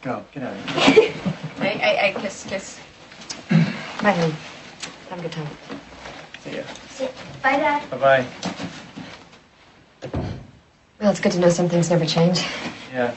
Go, get out of here. I kiss. Bye, honey. Have a good time. See ya. Bye, Dad. Bye-bye. Well, it's good to know some things never change. Yeah.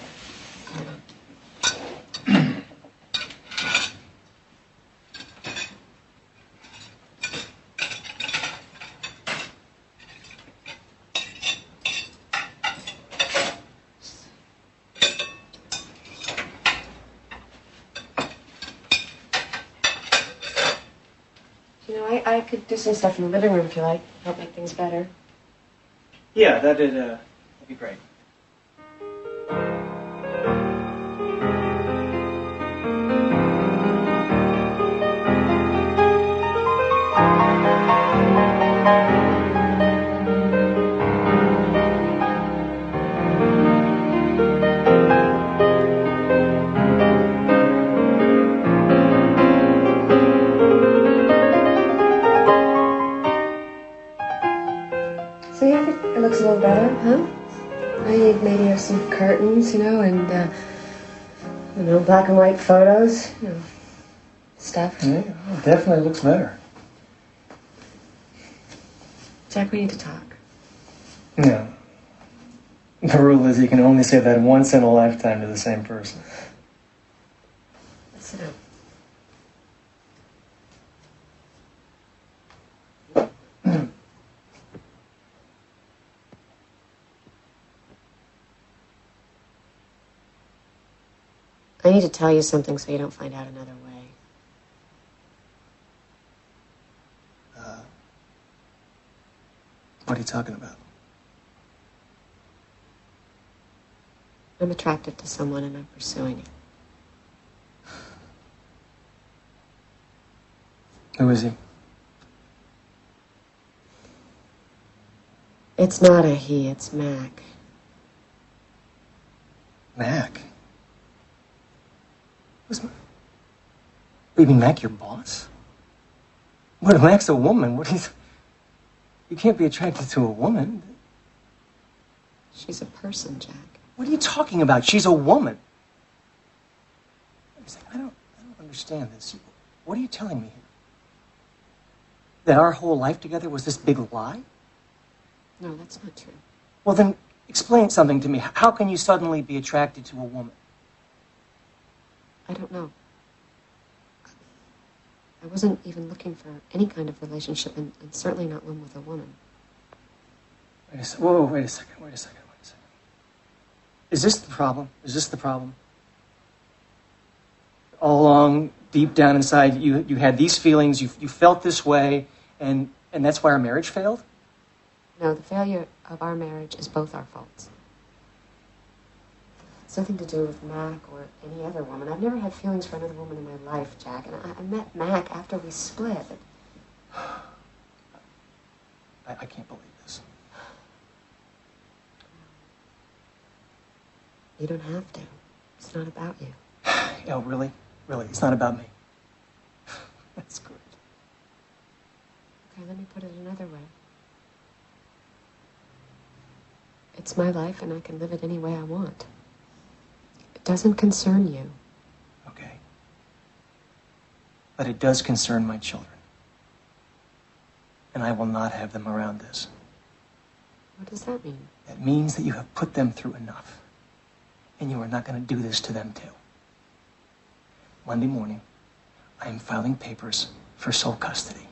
You know, I could do some stuff in the living room if you like. Help make things better. Yeah, that'd be great. See, I think it looks a little better, huh? I need maybe some curtains, and, black and white photos, stuff. Yeah, it definitely looks better. Jack, we need to talk. No. The rule is you can only say that once in a lifetime to the same person. Let's sit down. I need to tell you something so you don't find out another way. What are you talking about? I'm attracted to someone and I'm pursuing it. Who is he? It's not a he, it's Mac. Mac? You mean Mac, your boss? What, Mac's a woman? What do you... You can't be attracted to a woman. She's a person, Jack. What are you talking about? She's a woman. I don't understand this. What are you telling me here? That our whole life together was this big lie? No, that's not true. Well, then explain something to me. How can you suddenly be attracted to a woman? I don't know. I wasn't even looking for any kind of relationship, and certainly not one with a woman. Wait a second. Whoa, wait a second. Is this the problem? All along, deep down inside, you had these feelings, you felt this way, and that's why our marriage failed? No, the failure of our marriage is both our faults. It's nothing to do with Mac or any other woman. I've never had feelings for another woman in my life, Jack, and I met Mac after we split. I can't believe this. You don't have to. It's not about you. Oh, really? Really? It's not about me? That's good. Okay, let me put it another way. It's my life, and I can live it any way I want. It doesn't concern you. Okay. But it does concern my children. And I will not have them around this. What does that mean? That means that you have put them through enough. And you are not going to do this to them, too. Monday morning, I am filing papers for sole custody.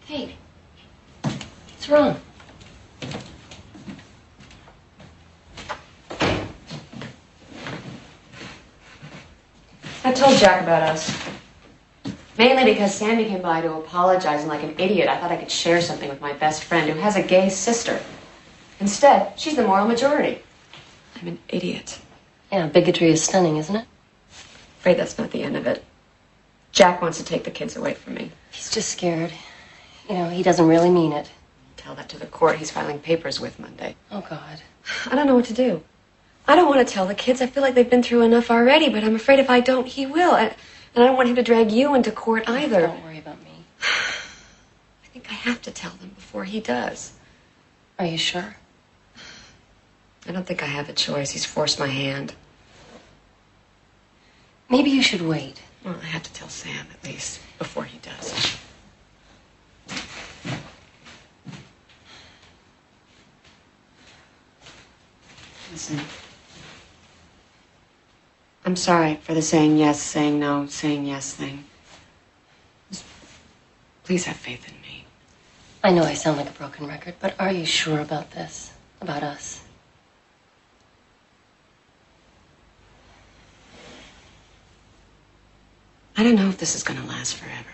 Hey, what's wrong? I told Jack about us. Mainly because Sandy came by to apologize, and like an idiot, I thought I could share something with my best friend who has a gay sister. Instead, she's the moral majority. I'm an idiot. Yeah, bigotry is stunning, isn't it? Afraid that's not the end of it. Jack wants to take the kids away from me. He's just scared. He doesn't really mean it. Tell that to the court he's filing papers with Monday. Oh, God. I don't know what to do. I don't want to tell the kids. I feel like they've been through enough already, but I'm afraid if I don't, he will. And I don't want him to drag you into court either. Don't worry about me. I think I have to tell them before he does. Are you sure? I don't think I have a choice. He's forced my hand. Maybe you should wait. Well, I have to tell Sam, at least, before he does. Listen. I'm sorry for the saying yes, saying no, saying yes thing. Just please have faith in me. I know I sound like a broken record, but are you sure about this? About us? I don't know if this is going to last forever.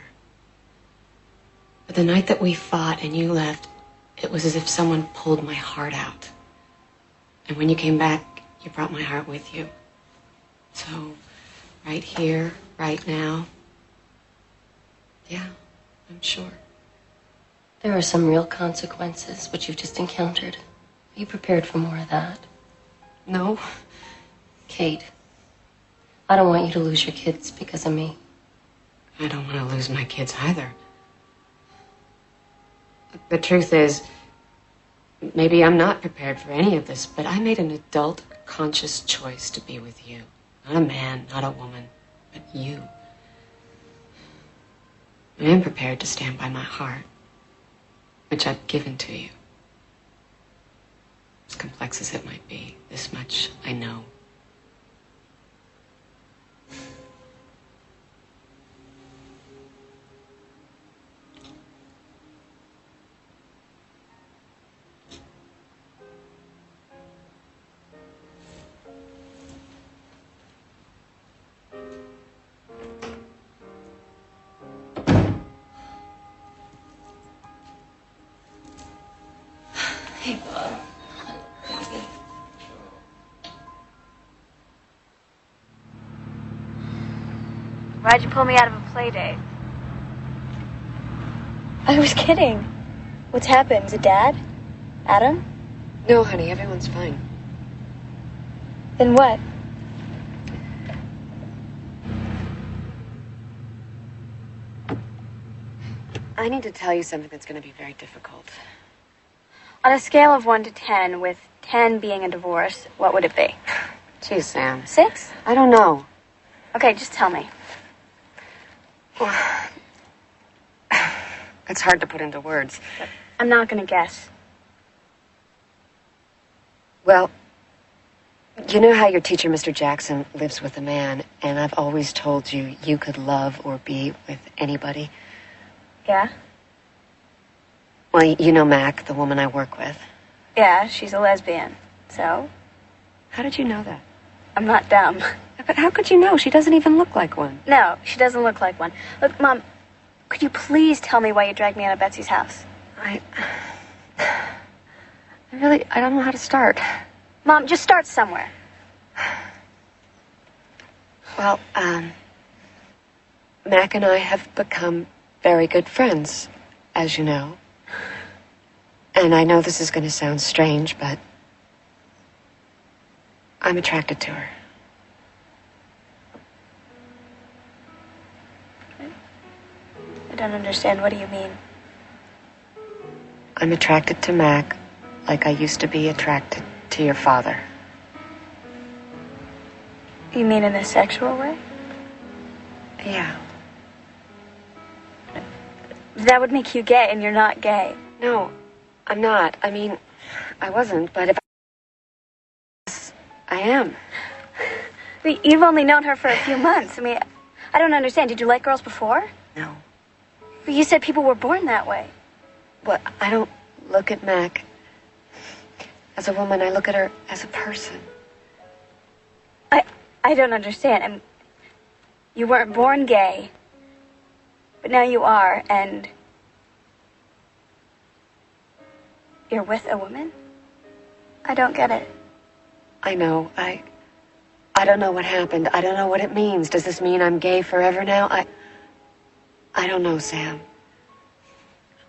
But the night that we fought and you left, it was as if someone pulled my heart out. And when you came back, you brought my heart with you. So, right here, right now, yeah, I'm sure. There are some real consequences, what you've just encountered. Are you prepared for more of that? No. Kate, I don't want you to lose your kids because of me. I don't want to lose my kids either. The truth is, maybe I'm not prepared for any of this, but I made an adult, conscious choice to be with you. Not a man, not a woman, but you. I am prepared to stand by my heart, which I've given to you. As complex as it might be, this much I know. Hey, Bob. Why'd you pull me out of a play date? I was kidding. What's happened? Is it Dad? Adam? No, honey, everyone's fine. Then what? I need to tell you something that's going to be very difficult. On a scale of 1 to 10, with 10 being a divorce, what would it be? Geez, Sam. 6? I don't know. Okay, just tell me. It's hard to put into words. I'm not gonna guess. Well, you know how your teacher, Mr. Jackson, lives with a man, and I've always told you you could love or be with anybody? Yeah? Well, you know Mac, the woman I work with. Yeah, she's a lesbian. So? How did you know that? I'm not dumb. But how could you know? She doesn't even look like one. No, she doesn't look like one. Look, Mom, could you please tell me why you dragged me out of Betsy's house? I don't know how to start. Mom, just start somewhere. Well, Mac and I have become very good friends, as you know. And I know this is going to sound strange, but I'm attracted to her. I don't understand. What do you mean? I'm attracted to Mac like I used to be attracted to your father. You mean in a sexual way? Yeah. That would make you gay, and you're not gay. No, I'm not. I mean, I wasn't, but if I am. You've only known her for a few months. I mean, I don't understand. Did you like girls before? No. But you said people were born that way. Well, I don't look at Mac as a woman. I look at her as a person. I don't understand. I mean, you weren't born gay, but now you are, and you're with a woman? I don't get it. I know. I don't know what happened. I don't know what it means. Does this mean I'm gay forever now? I don't know, Sam.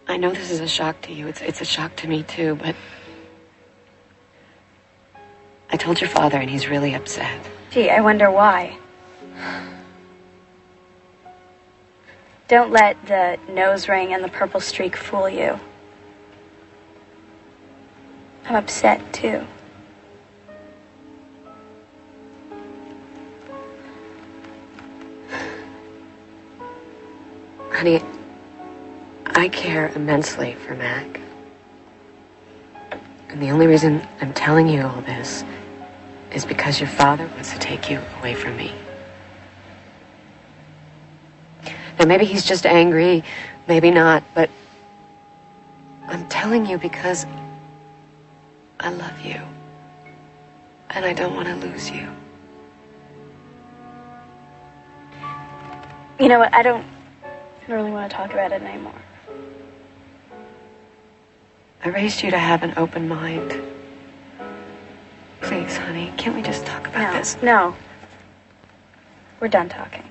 I know this is a shock to you. It's a shock to me, too, but I told your father, and he's really upset. Gee, I wonder why. Don't let the nose ring and the purple streak fool you. I'm upset, too. Honey, I care immensely for Mac. And the only reason I'm telling you all this is because your father wants to take you away from me. Now, maybe he's just angry, maybe not, but I'm telling you because I love you. And I don't want to lose you. You know what? I don't really want to talk about it anymore. I raised you to have an open mind. Please, honey, can't we just talk about this? No. We're done talking.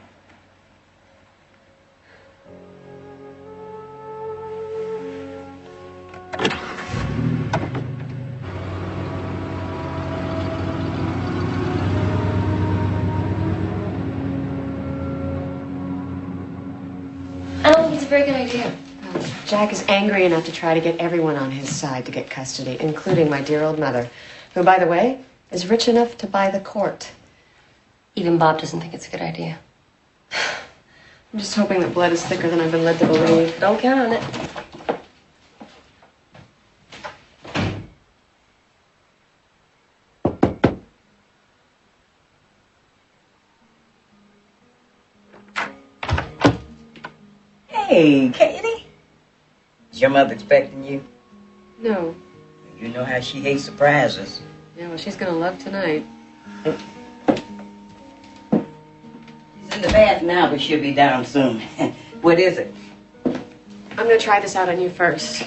I don't think it's a very good idea. Jack is angry enough to try to get everyone on his side to get custody, including my dear old mother, who, by the way, is rich enough to buy the court. Even Bob doesn't think it's a good idea. I'm just hoping that blood is thicker than I've been led to believe. Don't count on it. Hey, Katie. Is your mother expecting you? No. You know how she hates surprises. Yeah, well, she's gonna love tonight. She's in the bath now, but she'll be down soon. What is it? I'm gonna try this out on you first.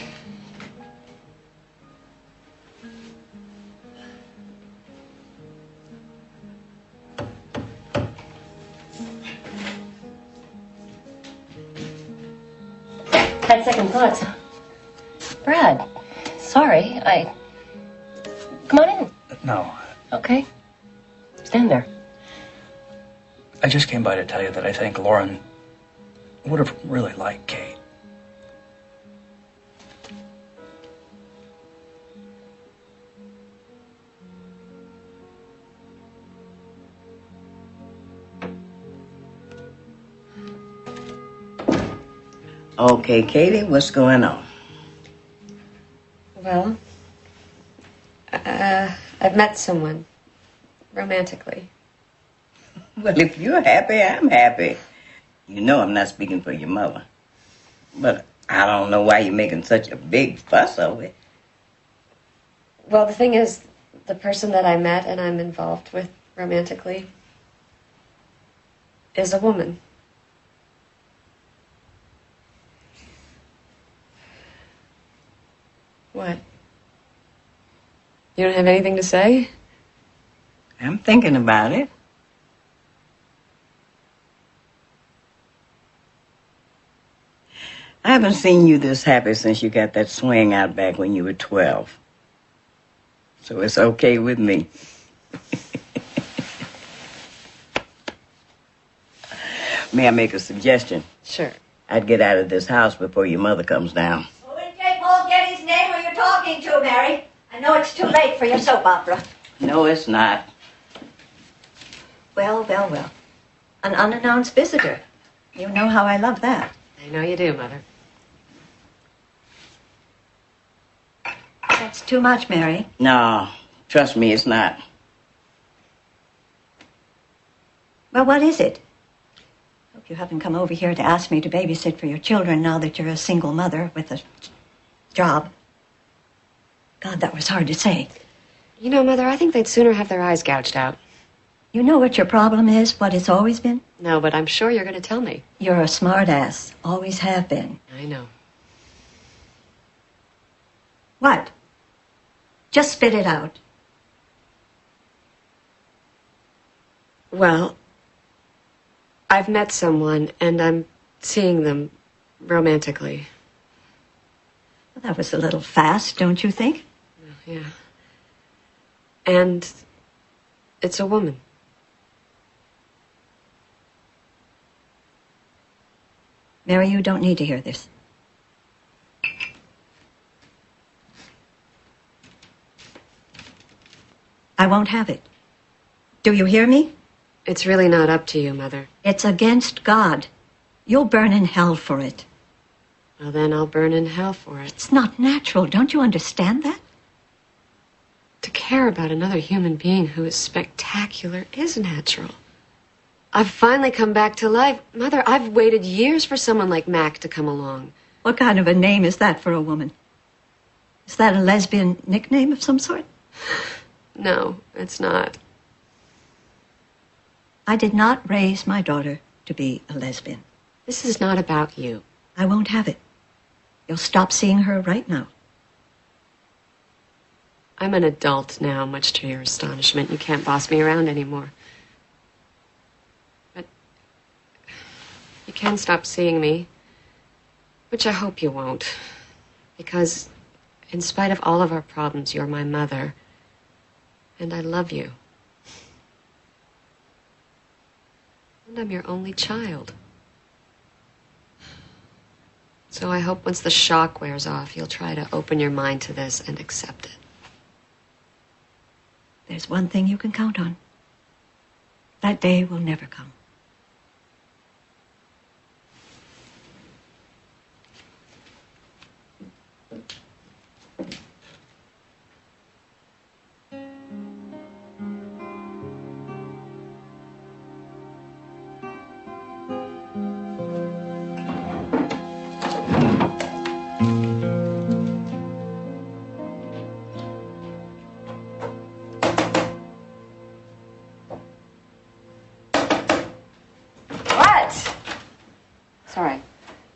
Had second thoughts. Brad, sorry, Come on in. No, Okay. Stand there. I just came by to tell you that I think Lauren would have really liked Kate. Okay, Katie, what's going on? Well, I've met someone. Romantically. Well, if you're happy, I'm happy. You know I'm not speaking for your mother. But I don't know why you're making such a big fuss over it. Well, the thing is, the person that I met and I'm involved with romantically is a woman. What? You don't have anything to say? I'm thinking about it. I haven't seen you this happy since you got that swing out back when you were 12. So it's okay with me. May I make a suggestion? Sure. I'd get out of this house before your mother comes down. Who in J. Paul Getty's name are you talking to, Mary? I know it's too late for your soap opera. No, it's not. Well, well, well. An unannounced visitor. You know how I love that. I know you do, Mother. That's too much, Mary. No, trust me, it's not. Well, what is it? Hope you haven't come over here to ask me to babysit for your children now that you're a single mother with a job. God, that was hard to say. You know, Mother, I think they'd sooner have their eyes gouged out. You know what your problem is, what it's always been? No, but I'm sure you're going to tell me. You're a smart ass. Always have been. I know. What? Just spit it out. Well, I've met someone, and I'm seeing them romantically. Well, that was a little fast, don't you think? Yeah. And it's a woman. Mary, you don't need to hear this. I won't have it. Do you hear me? It's really not up to you, Mother. It's against God. You'll burn in hell for it. Well, then I'll burn in hell for it. It's not natural. Don't you understand that? To care about another human being who is spectacular is natural. I've finally come back to life. Mother, I've waited years for someone like Mac to come along. What kind of a name is that for a woman? Is that a lesbian nickname of some sort? No, it's not. I did not raise my daughter to be a lesbian. This is not about you. I won't have it. You'll stop seeing her right now. I'm an adult now, much to your astonishment. You can't boss me around anymore. But you can stop seeing me, which I hope you won't. Because in spite of all of our problems, you're my mother. And I love you. And I'm your only child. So I hope once the shock wears off, you'll try to open your mind to this and accept it. There's one thing you can count on. That day will never come. Sorry.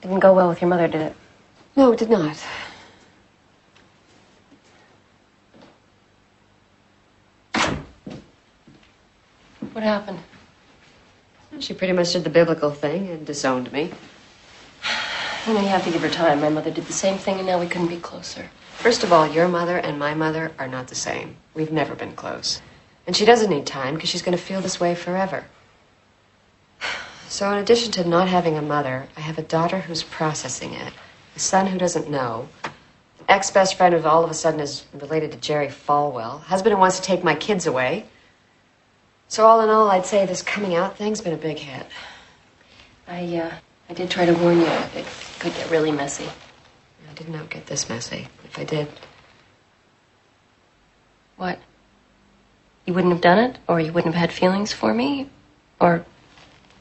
Didn't go well with your mother, did it? No, it did not. What happened? She pretty much did the biblical thing and disowned me. You know, you have to give her time. My mother did the same thing, and now we couldn't be closer. First of all, your mother and my mother are not the same. We've never been close. And she doesn't need time because she's going to feel this way forever. So in addition to not having a mother, I have a daughter who's processing it, a son who doesn't know, an ex-best friend who all of a sudden is related to Jerry Falwell, husband who wants to take my kids away. So all in all, I'd say this coming out thing's been a big hit. I did try to warn you. It could get really messy. I did not get this messy. If I did... What? You wouldn't have done it? Or you wouldn't have had feelings for me? Or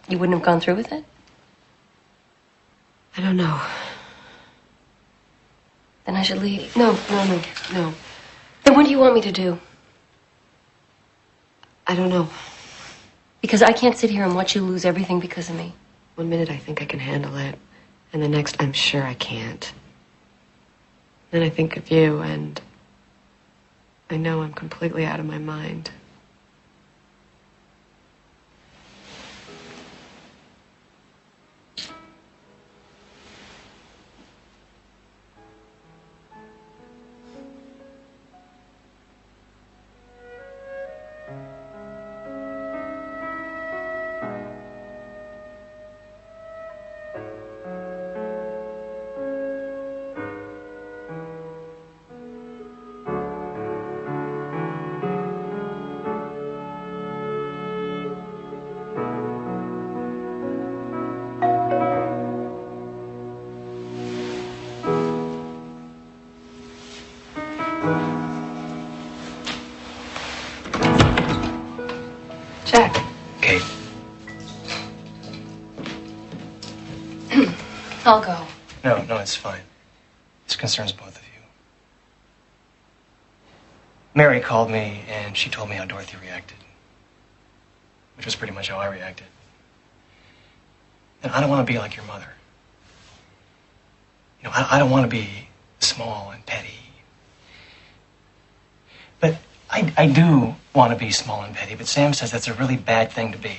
you wouldn't have gone through with it? I don't know. Then I should leave. No. Then what do you want me to do? I don't know. Because I can't sit here and watch you lose everything because of me. 1 minute I think I can handle it, and the next I'm sure I can't. Then I think of you, and I know I'm completely out of my mind. Jack. Kate. I'll go. No, it's fine. This concerns both of you. Mary called me and she told me how Dorothy reacted. Which was pretty much how I reacted. And I don't want to be like your mother. You know, I don't want to be small and petty. But I do want to be small and petty, but Sam says that's a really bad thing to be.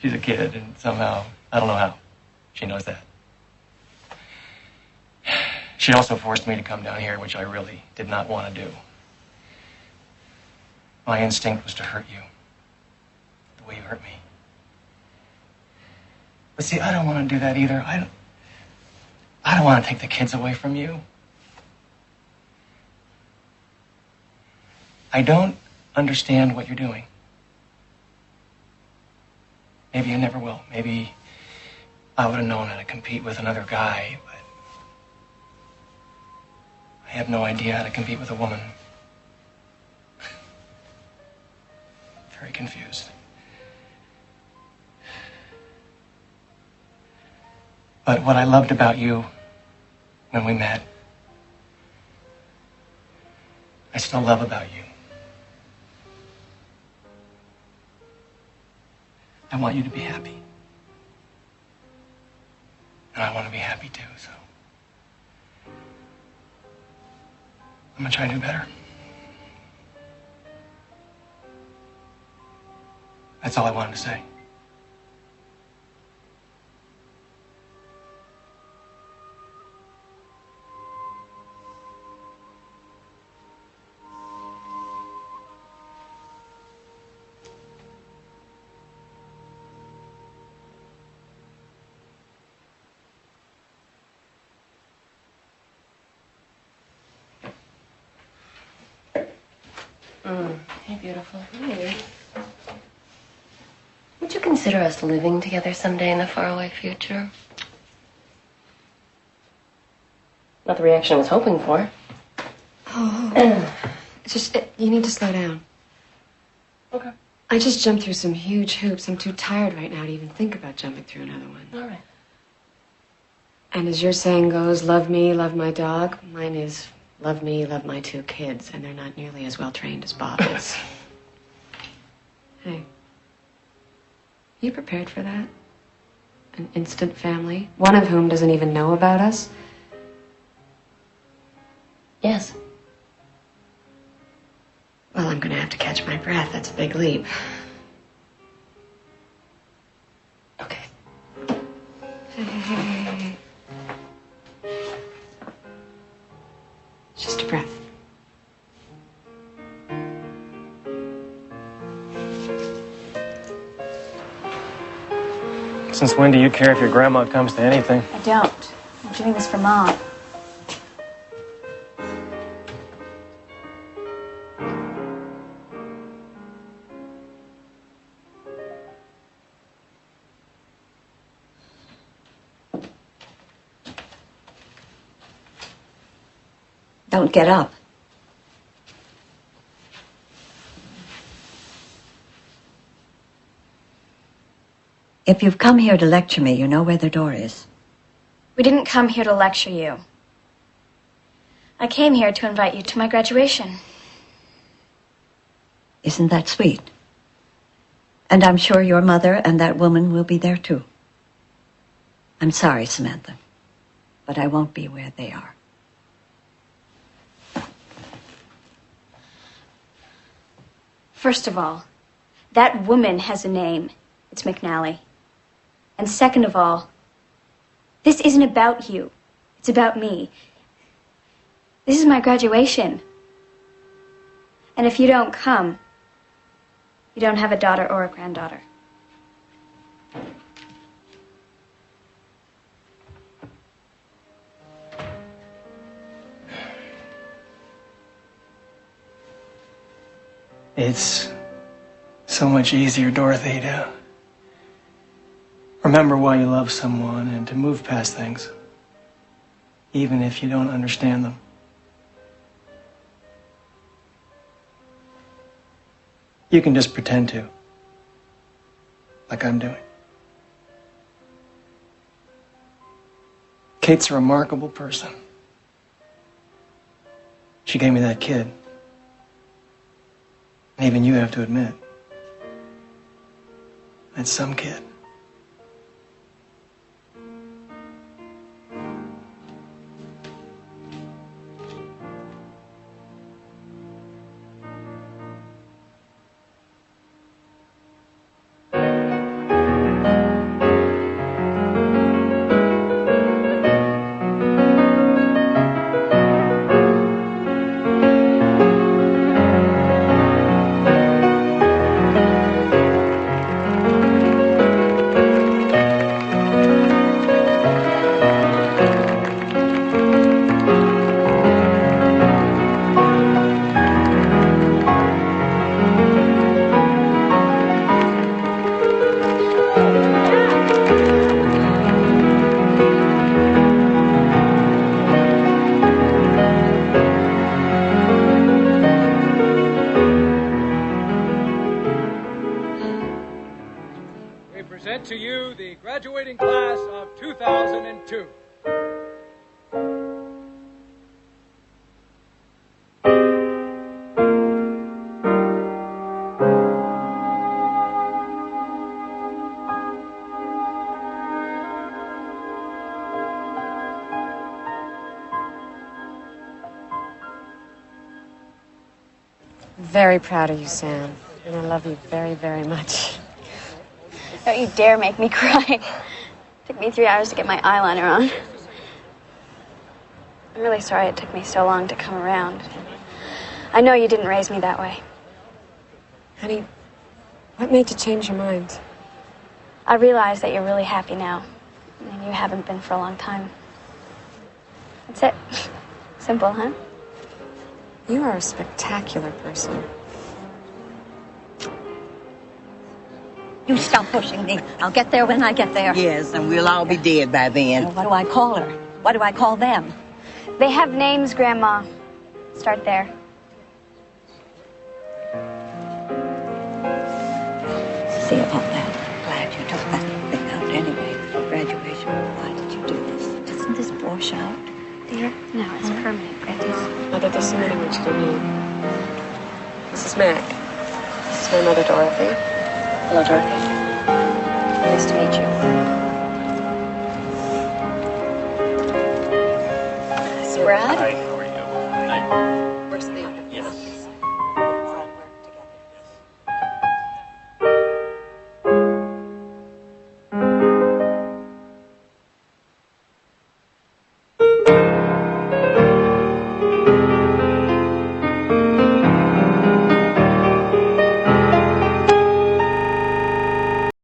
She's a kid, and somehow, I don't know how, she knows that. She also forced me to come down here, which I really did not want to do. My instinct was to hurt you, the way you hurt me. But see, I don't want to do that either. I don't want to take the kids away from you. I don't understand what you're doing. Maybe I never will. Maybe I would have known how to compete with another guy, but I have no idea how to compete with a woman. Very confused. But what I loved about you when we met, I still love about you. I want you to be happy. And I want to be happy too, so I'm gonna try to do better. That's all I wanted to say. Hey, beautiful. Hey. Would you consider us living together someday in the faraway future? Not the reaction I was hoping for. Oh, it's just, you need to slow down. Okay. I just jumped through some huge hoops. I'm too tired right now to even think about jumping through another one. All right. And as your saying goes, love me, love my dog. Mine is love me, love my 2 kids, and they're not nearly as well trained as Bob is. Hey, you prepared for that? An instant family, one of whom doesn't even know about us? Yes. Well, I'm gonna have to catch my breath. That's a big leap. Okay. Hey. Just a breath. Since when do you care if your grandma comes to anything? I don't. I'm doing this for Mom. Don't get up. If you've come here to lecture me, you know where the door is. We didn't come here to lecture you. I came here to invite you to my graduation. Isn't that sweet? And I'm sure your mother and that woman will be there too. I'm sorry, Samantha, but I won't be where they are. First of all, that woman has a name. It's McNally. And second of all, this isn't about you. It's about me. This is my graduation. And if you don't come, you don't have a daughter or a granddaughter. It's so much easier, Dorothy, to remember why you love someone and to move past things, even if you don't understand them. You can just pretend to, like I'm doing. Kate's a remarkable person. She gave me that kid. And even you have to admit, that's some kid. To you, the graduating class of 2002. very proud of you, Sam. And I love you very, very much. Don't you dare make me cry. It took me 3 hours to get my eyeliner on. I'm really sorry it took me so long to come around. I know you didn't raise me that way. Honey, what made you change your mind? I realize that you're really happy now, and you haven't been for a long time. That's it. Simple, huh? You are a spectacular person. You stop pushing me. I'll get there when I get there. Yes, and we'll all be dead by then. What do I call her? What do I call them? They have names, Grandma. Start there. See about that. Glad you took that thing out anyway for graduation. Why did you do this? Doesn't this wash out, dear? No, it's permanent, Grandma. Not that there's so many words to me. This is Mac. This is my mother, Dorothy. Hello, Dorothy. Nice to meet you.